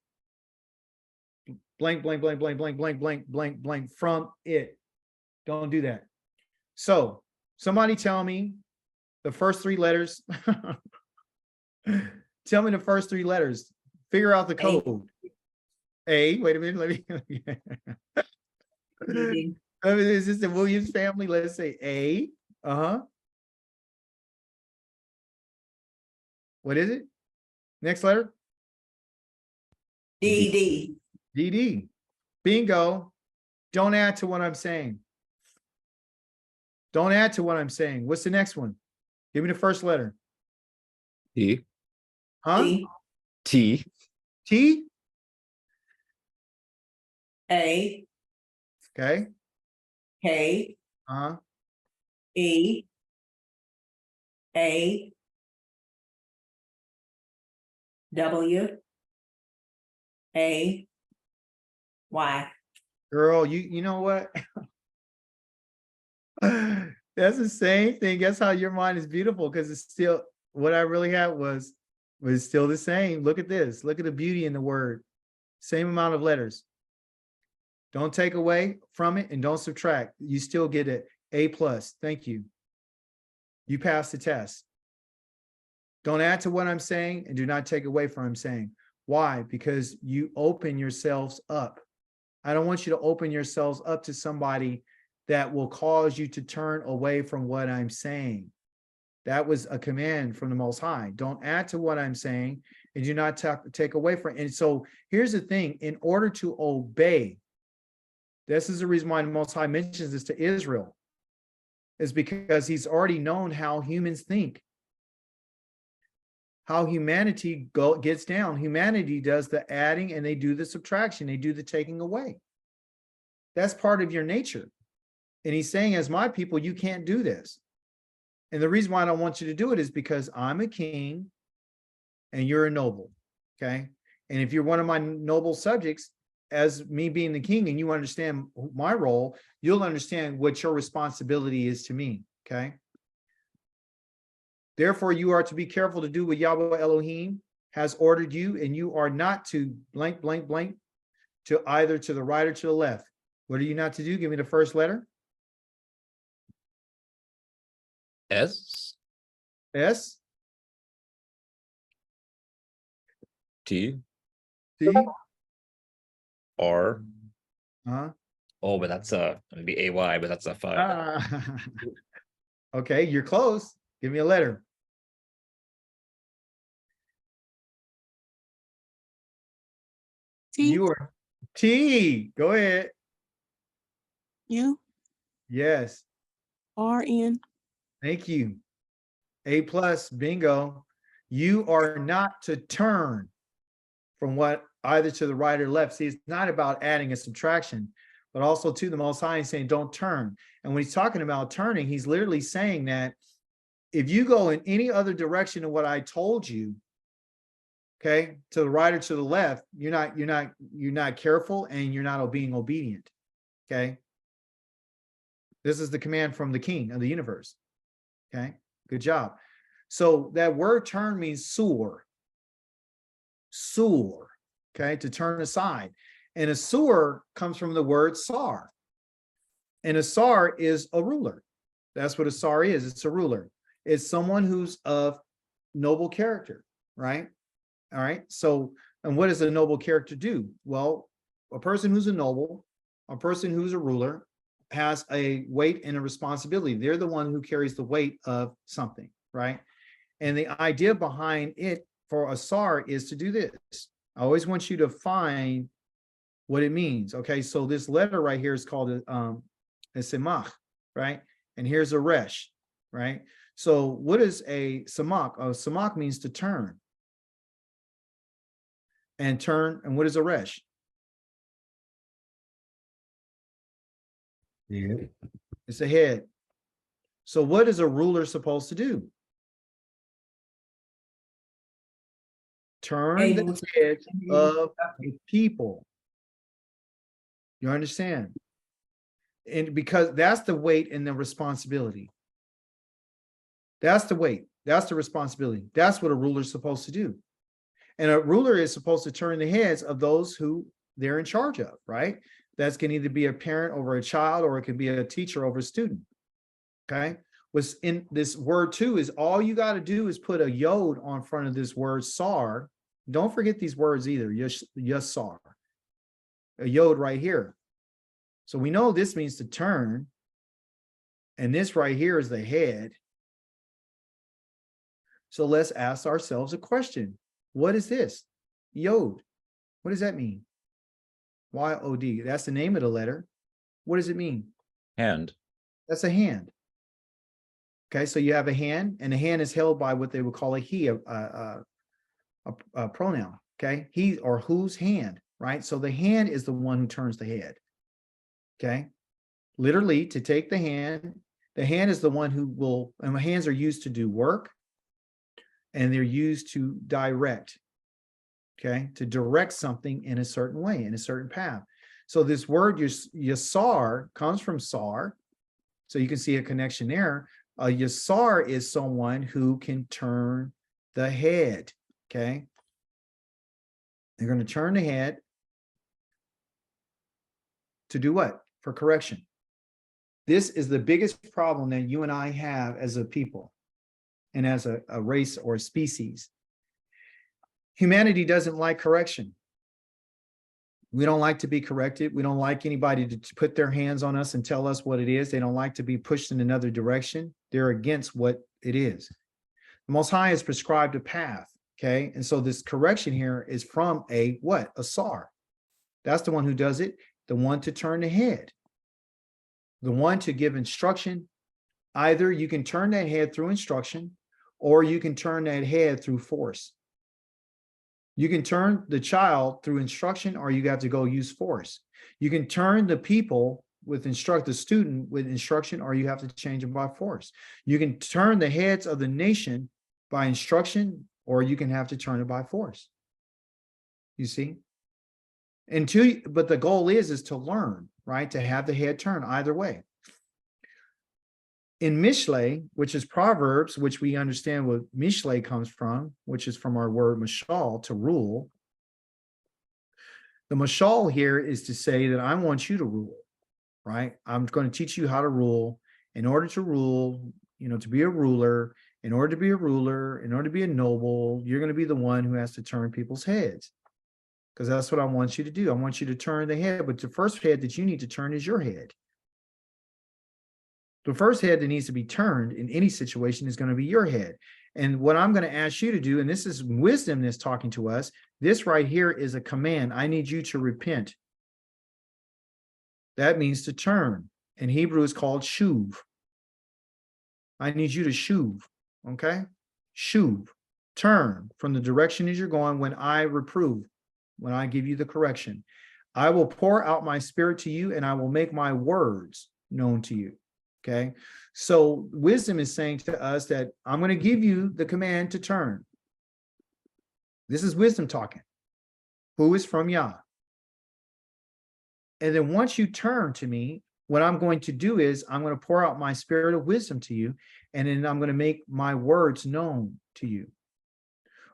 blank, blank, blank, blank, blank, blank, blank, blank, blank from it. Don't do that. So somebody tell me the first 3 letters Tell me the first three letters. Figure out the code. A. Wait a minute. Let me. Is this the Williams family? Let's say A. What is it? Next letter? D. DD. Bingo. Don't add to what I'm saying. Don't add to what I'm saying. What's the next one? Give me the first letter. T. Huh? D. T. T? A. Okay. K. Uh-huh. E. A. W. A. Y. Girl, you know what? That's the same thing. Guess how your mind is beautiful, because it's still what I really had was still the same. Look at this. Look at the beauty in the word. Same amount of letters. Don't take away from it and don't subtract. You still get it A+. Thank you. You passed the test. Don't add to what I'm saying and do not take away from what I'm saying. Why? Because you open yourselves up. I don't want you to open yourselves up to somebody that will cause you to turn away from what I'm saying. That was a command from the Most High. Don't add to what I'm saying and do not take away from it. And so here's the thing, in order to obey, this is the reason why the Most High mentions this to Israel, is because he's already known how humans think, how humanity gets down. Humanity does the adding and they do the subtraction. They do the taking away. That's part of your nature. And he's saying, as my people, you can't do this. And the reason why I don't want you to do it is because I'm a king and you're a noble. Okay. And if you're one of my noble subjects, as me being the king, and you understand my role, you'll understand what your responsibility is to me. Okay. Therefore, you are to be careful to do what Yahweh Elohim has ordered you, and you are not to blank, blank, blank, to either to the right or to the left. What are you not to do? Give me the first letter. S. S. T. T. R. Huh? Oh, but that's it'd be AY, but that's a 5. Ah. Okay, you're close. Give me a letter. T. You are T. Go ahead. U. Yes. R. N. Thank you. A+, bingo. You are not to turn from what either to the right or left. See, it's not about adding a subtraction, but also to the Most High saying, don't turn. And when he's talking about turning, he's literally saying that if you go in any other direction than what I told you, okay, to the right or to the left, you're not careful and you're not being obedient. Okay. This is the command from the King of the universe. Okay, good job. So that word turn means sur. Sur, okay, to turn aside. And a sur comes from the word sar. And a sar is a ruler. That's what a sar is. It's a ruler. It's someone who's of noble character, right? All right. So, and what does a noble character do? Well, a person who's a noble, a person who's a ruler, has a weight and a responsibility. They're the one who carries the weight of something, right? And the idea behind it for a sar is to do this. I always want you to find what it means. Okay, so this letter right here is called a semach, right? And here's a resh, right? So what is a samach? A samach means to turn. And turn, and what is a resh? Yeah. It's a head. So what is a ruler supposed to do? Turn Able the to- heads of the people. You understand? And because that's the weight and the responsibility. That's the weight. That's the responsibility. That's what a ruler is supposed to do. And a ruler is supposed to turn the heads of those who they're in charge of, right? That's can either be a parent over a child or it can be a teacher over a student. Okay. was in this word too is all you got to do is put a yod on front of this word sar. Don't forget these words either. Yasar. A yod right here. So we know this means to turn. And this right here is the head. So let's ask ourselves a question. What is this? Yod. What does that mean? Y-O-D. That's the name of the letter. What does it mean? Hand. That's a hand. Okay, so you have a hand, and the hand is held by what they would call a he, a pronoun. Okay, he or whose hand, right? So the hand is the one who turns the head. Okay, literally to take the hand is the one who will, and the hands are used to do work, and they're used to direct. Okay, to direct something in a certain way, in a certain path. So this word yasar comes from sar. So you can see a connection there. A yasar is someone who can turn the head. Okay. They're going to turn the head to do what? For correction. This is the biggest problem that you and I have as a people and as a race or a species. Humanity doesn't like correction. We don't like to be corrected. We don't like anybody to put their hands on us and tell us what it is. They don't like to be pushed in another direction. They're against what it is. The Most High has prescribed a path, okay? And so this correction here is from a what? A sar. That's the one who does it, the one to turn the head, the one to give instruction. Either you can turn that head through instruction, or you can turn that head through force. You can turn the child through instruction, or you have to go use force. You can turn the people with the student with instruction, or you have to change them by force. You can turn the heads of the nation by instruction, or you can have to turn it by force. You see? But the goal is to learn, right? To have the head turn either way. In Mishle, which is Proverbs, which we understand what Mishle comes from, which is from our word mashal, to rule. The mashal here is to say that I want you to rule, right? I'm going to teach you how to rule. In order to rule, to be a ruler, in order to be a ruler, in order to be a noble, you're going to be the one who has to turn people's heads. Because that's what I want you to do. I want you to turn the head, but the first head that you need to turn is your head. The first head that needs to be turned in any situation is going to be your head. And what I'm going to ask you to do, and this is wisdom that's talking to us, this right here is a command. I need you to repent. That means to turn. In Hebrew, it's called shuv. I need you to shuv, okay? Shuv, turn from the direction as you're going when I reprove, when I give you the correction. I will pour out my spirit to you, and I will make my words known to you. Okay, so wisdom is saying to us that I'm going to give you the command to turn. This is wisdom talking, who is from Yah. And then once you turn to me, what I'm going to do is I'm going to pour out my spirit of wisdom to you, and then I'm going to make my words known to you.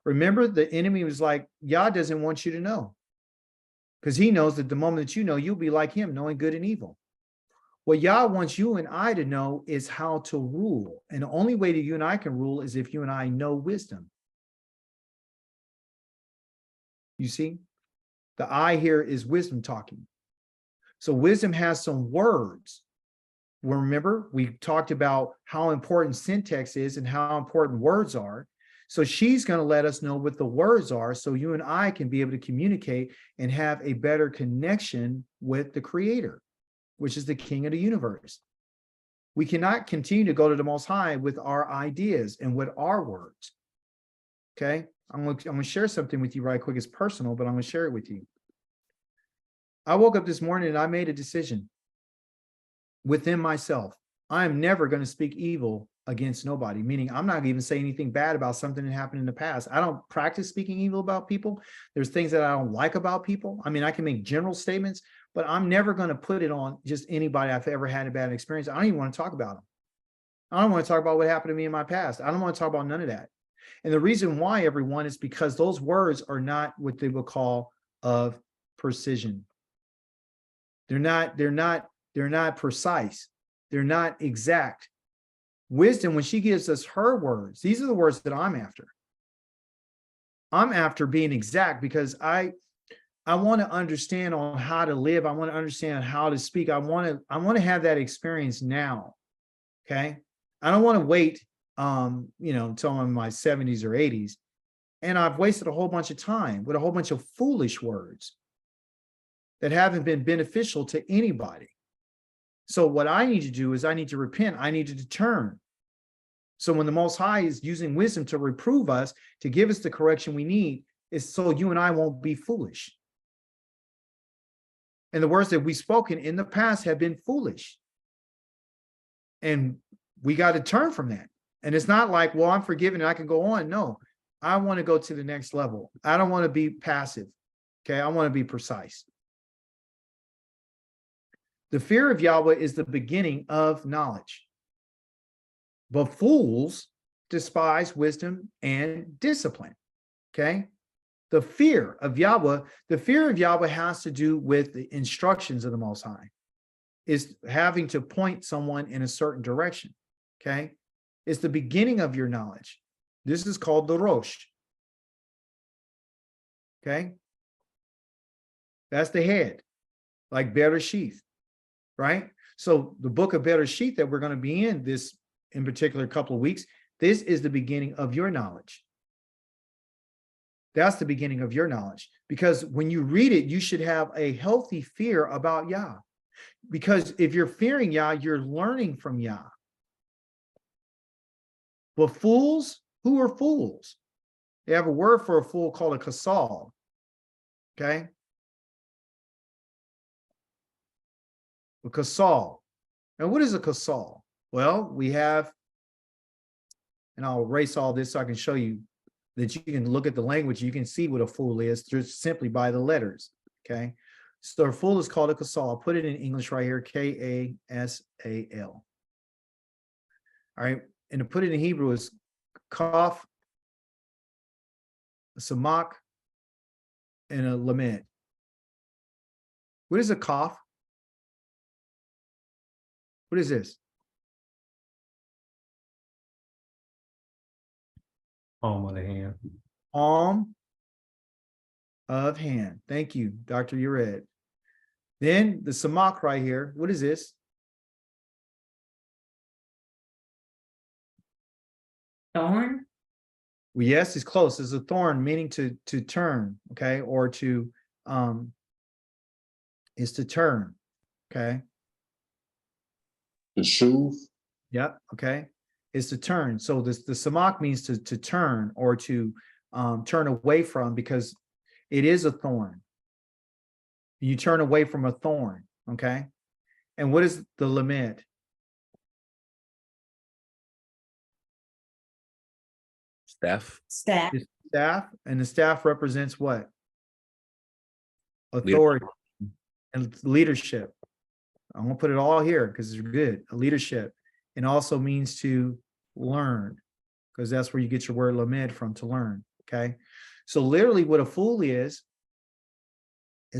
Remember, the enemy was like, Yah doesn't want you to know, because he knows that the moment that you know, you'll be like him, knowing good and evil. What Yah wants you and I to know is how to rule. And the only way that you and I can rule is if you and I know wisdom. You see, the I here is wisdom talking. So wisdom has some words. Well, remember, we talked about how important syntax is and how important words are. So she's going to let us know what the words are so you and I can be able to communicate and have a better connection with the Creator, which is the King of the universe. We cannot continue to go to the Most High with our ideas and with our words. Okay, I'm going to share something with you right quick. It's personal, but I'm going to share it with you. I woke up this morning and I made a decision within myself. I am never going to speak evil against nobody, meaning I'm not even saying anything bad about something that happened in the past. I don't practice speaking evil about people. There's things that I don't like about people. I mean, I can make general statements, but I'm never going to put it on just anybody I've ever had a bad experience. I don't even want to talk about them. I don't want to talk about what happened to me in my past. I don't want to talk about none of that. And the reason why, everyone, is because those words are not what they would call of precision. They're not precise. They're not exact. Wisdom, when she gives us her words, these are the words that I'm after. I'm after being exact because I want to understand on how to live. I want to understand how to speak. I want to have that experience now. Okay. I don't want to wait, until I'm in my 70s or 80s. And I've wasted a whole bunch of time with a whole bunch of foolish words that haven't been beneficial to anybody. So what I need to do is I need to repent. I need to turn. So when the Most High is using wisdom to reprove us, to give us the correction we need, is so you and I won't be foolish. And the words that we've spoken in the past have been foolish. And we got to turn from that. And it's not like, well, I'm forgiven and I can go on. No, I want to go to the next level. I don't want to be passive. Okay, I want to be precise. The fear of Yahweh is the beginning of knowledge. But fools despise wisdom and discipline. Okay. The fear of Yahweh has to do with the instructions of the Most High. Is having to point someone in a certain direction. Okay. It's the beginning of your knowledge. This is called the Rosh. Okay. That's the head, like Bereshith, right? So the book of Bereshith that we're going to be in this, in particular, couple of weeks, this is the beginning of your knowledge. That's the beginning of your knowledge. Because when you read it, you should have a healthy fear about Yah. Because if you're fearing Yah, you're learning from Yah. But fools, who are fools? They have a word for a fool called a kasal. Okay? A kasal. And what is a kasal? Well, we have, and I'll erase all this so I can show you that you can look at the language. You can see what a fool is just simply by the letters. Okay? So a fool is called a kasal. I'll put it in English right here, Kasal. All right. And to put it in Hebrew is kaf, a samak, and a lamed. What is a kaf? What is this? Palm of the hand. Palm of hand. Thank you, Dr. Ured. Then the samak right here. What is this? Thorn? Well, yes, it's close. It's a thorn, meaning to turn, okay, or to is to turn, okay. The shuv. Yep, okay. Is to turn. So the samak means to turn or to turn away from, because it is a thorn. You turn away from a thorn, okay. And what is the lament? Staff. Staff. It's staff, and the staff represents what? Authority and leadership. I'm gonna put it all here because it's good. A leadership, and also means to learn, because that's where you get your word lamed from, to learn. Okay, so literally, what a fool is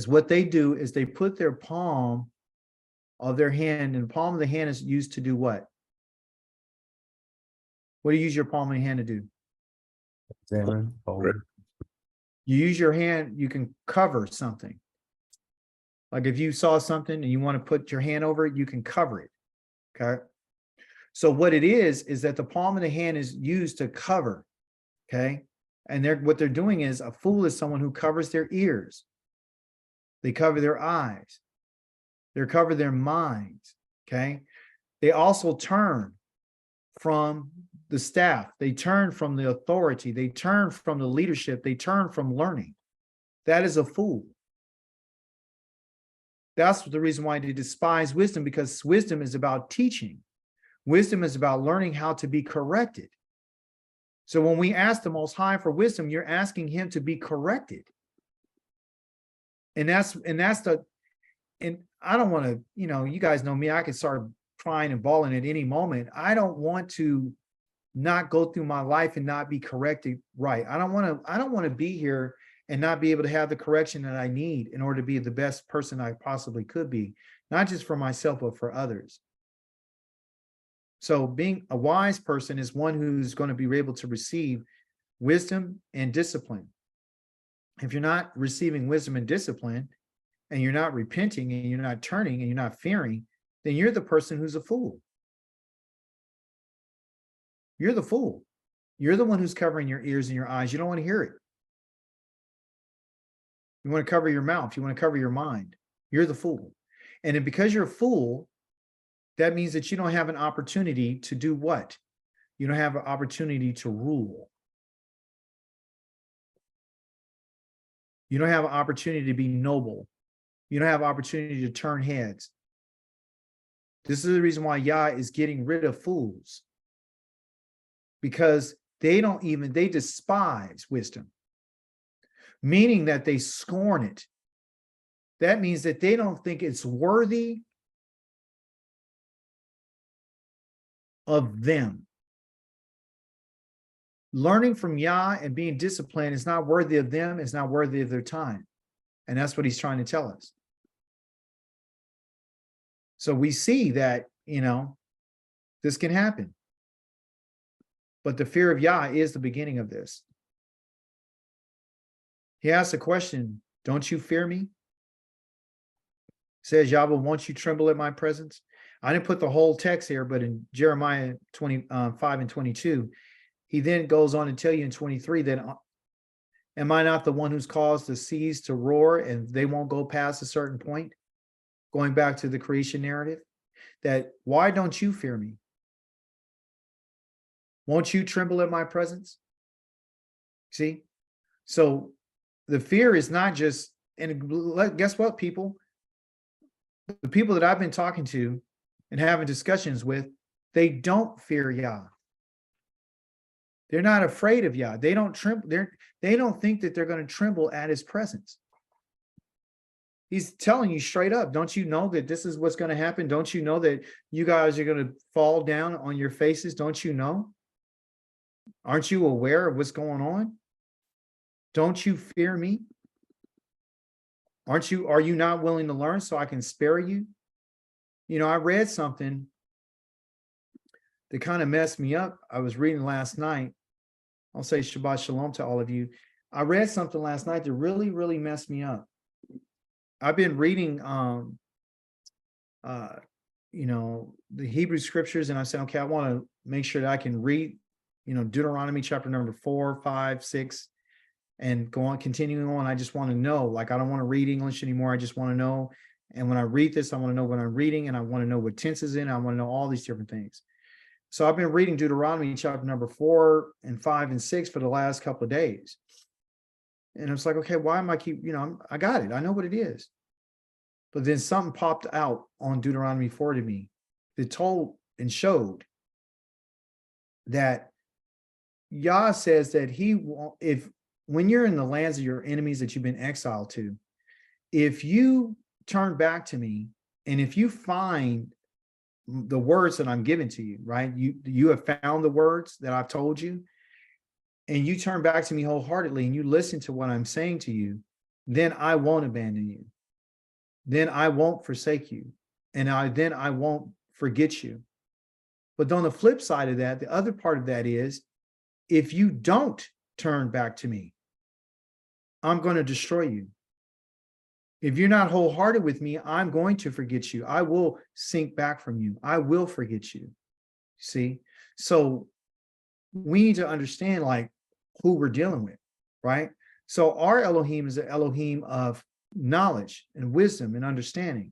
what they do is they put their palm of their hand, and the palm of the hand is used to do what? What do you use your palm of the hand to do? Examine. Fold. You use your hand, you can cover something. Like if you saw something and you want to put your hand over it, you can cover it. Okay. So what it is that the palm of the hand is used to cover. Okay. And what they're doing is, a fool is someone who covers their ears. They cover their eyes. They cover their minds. Okay. They also turn from the staff. They turn from the authority. They turn from the leadership. They turn from learning. That is a fool. That's the reason why they despise wisdom, because wisdom is about teaching. Wisdom is about learning how to be corrected. So when we ask the Most High for wisdom, you're asking him to be corrected. And I don't want to, you guys know me, I can start crying and bawling at any moment. I don't want to not go through my life and not be corrected right. I don't want to be here and not be able to have the correction that I need in order to be the best person I possibly could be, not just for myself, but for others. So being a wise person is one who's going to be able to receive wisdom and discipline. If you're not receiving wisdom and discipline, and you're not repenting, and you're not turning, and you're not fearing, then you're the person who's a fool. You're the fool. You're the one who's covering your ears and your eyes. You don't want to hear it. You want to cover your mouth. You want to cover your mind. You're the fool. And then because you're a fool, that means that you don't have an opportunity to do what? You don't have an opportunity to rule. You don't have an opportunity to be noble. You don't have an opportunity to turn heads. This is the reason why Yah is getting rid of fools. Because they despise wisdom. Meaning that they scorn it. That means that they don't think it's worthy of them. Learning from Yah and being disciplined is not worthy of them, it's not worthy of their time. And that's what he's trying to tell us. So we see that, this can happen. But the fear of Yah is the beginning of this. He asks the question, don't you fear me? Says Yahweh, won't you tremble at my presence? I didn't put the whole text here, but in Jeremiah 25 and 22, he then goes on to tell you in 23 that, am I not the one who's caused the seas to roar and they won't go past a certain point? Going back to the creation narrative, that why don't you fear me? Won't you tremble at my presence? See? So the fear is not just, and guess what, people? The people that I've been talking to and having discussions with, they don't fear Yah. They're not afraid of Yah. They don't tremble. They don't think that they're going to tremble at his presence. He's telling you straight up, don't you know that this is what's going to happen? Don't you know that you guys are going to fall down on your faces? Don't you know? Aren't you aware of what's going on? Don't you fear me? Are you not willing to learn so I can spare you? I read something that kind of messed me up. I was reading last night. I'll say Shabbat Shalom to all of you. I read something last night that really, really messed me up. I've been reading, the Hebrew scriptures, and I said, okay, I want to make sure that I can read, Deuteronomy chapter number 4, 5, 6, and go on, continuing on. I just want to know, like, I don't want to read English anymore. I just want to know. And when I read this, I want to know what I'm reading, and I want to know what tense is in. I want to know all these different things. So I've been reading Deuteronomy chapter number 4 and 5 and 6 for the last couple of days. And it's like, okay, why am I I got it. I know what it is. But then something popped out on Deuteronomy 4 to me that told and showed that Yah says that when you're in the lands of your enemies that you've been exiled to, if you turn back to me, and if you find the words that I'm giving to you, right? You have found the words that I've told you, and you turn back to me wholeheartedly, and you listen to what I'm saying to you, then I won't abandon you. Then I won't forsake you. And I won't forget you. But on the flip side of that, the other part of that is, if you don't turn back to me, I'm going to destroy you. If you're not wholehearted with me, I'm going to forget you. I will sink back from you. I will forget you. See? So we need to understand who we're dealing with, right? So our Elohim is an Elohim of knowledge and wisdom and understanding.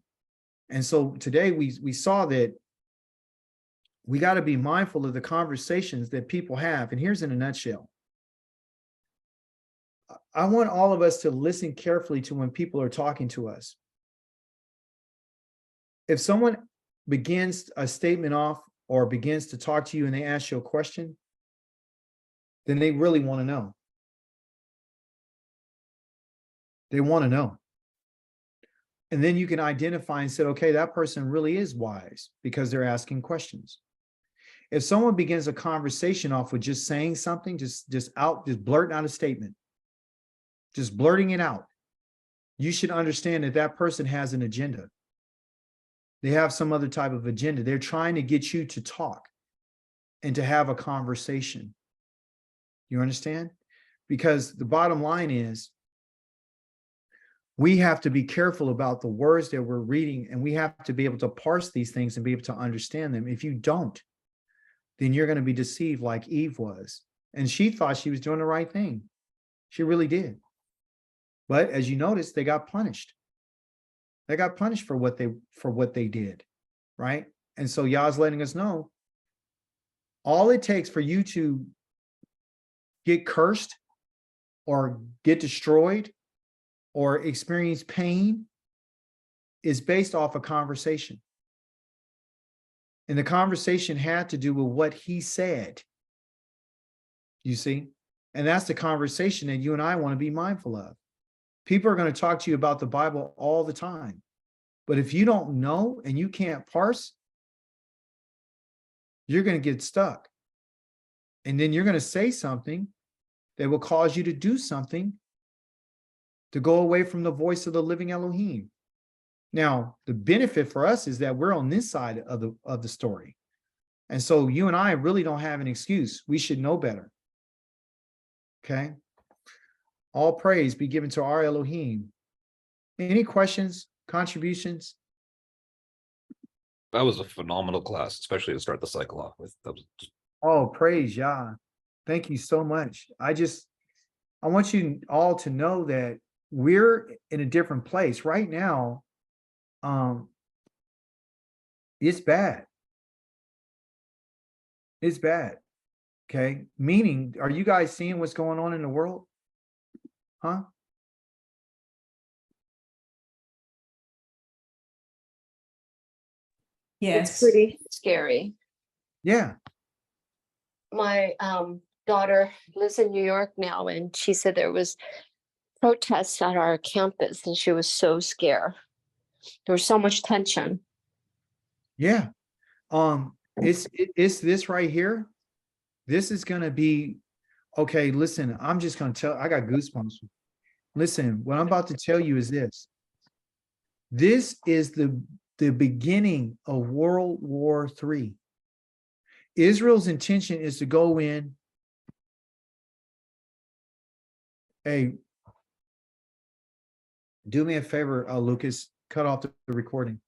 And so today we saw that we got to be mindful of the conversations that people have. And here's in a nutshell. I want all of us to listen carefully to when people are talking to us. If someone begins a statement off or begins to talk to you and they ask you a question, then they really want to know. They want to know. And then you can identify and say, okay, that person really is wise because they're asking questions. If someone begins a conversation off with just saying something, just blurting out a statement, just blurting it out, you should understand that that person has an agenda. They have some other type of agenda. They're trying to get you to talk. and to have a conversation. You understand? Because the bottom line is we have to be careful about the words that we're reading, and we have to be able to parse these things and be able to understand them. If you don't, then you're going to be deceived like Eve was. And she thought she was doing the right thing. She really did. But as you notice, they got punished. They got punished for what they did, right? And so Yah's letting us know all it takes for you to get cursed or get destroyed or experience pain is based off a conversation. And the conversation had to do with what he said. You see? And that's the conversation that you and I want to be mindful of. People are going to talk to you about the Bible all the time. But if you don't know and you can't parse, you're going to get stuck. And then you're going to say something that will cause you to do something to go away from the voice of the living Elohim. Now, the benefit for us is that we're on this side of the story. And so you and I really don't have an excuse. We should know better. Okay? All praise be given to our Elohim. Any questions, contributions? That was a phenomenal class, especially to start the cycle off with. That was just Oh, praise Yah. Thank you so much. I want you all to know that we're in a different place right now. It's bad. It's bad. Okay. Meaning, are you guys seeing what's going on in the world? Huh? Yes. It's pretty scary. Yeah. My daughter lives in New York now, and she said there was protests at our campus, and she was so scared. There was so much tension. Yeah. It's this right here. This is gonna be okay. Listen, I'm just gonna tell, I got goosebumps. Listen, what I'm about to tell you is this. This is the beginning of World War III. Israel's intention is to go in. Hey, do me a favor, Lucas, cut off the recording.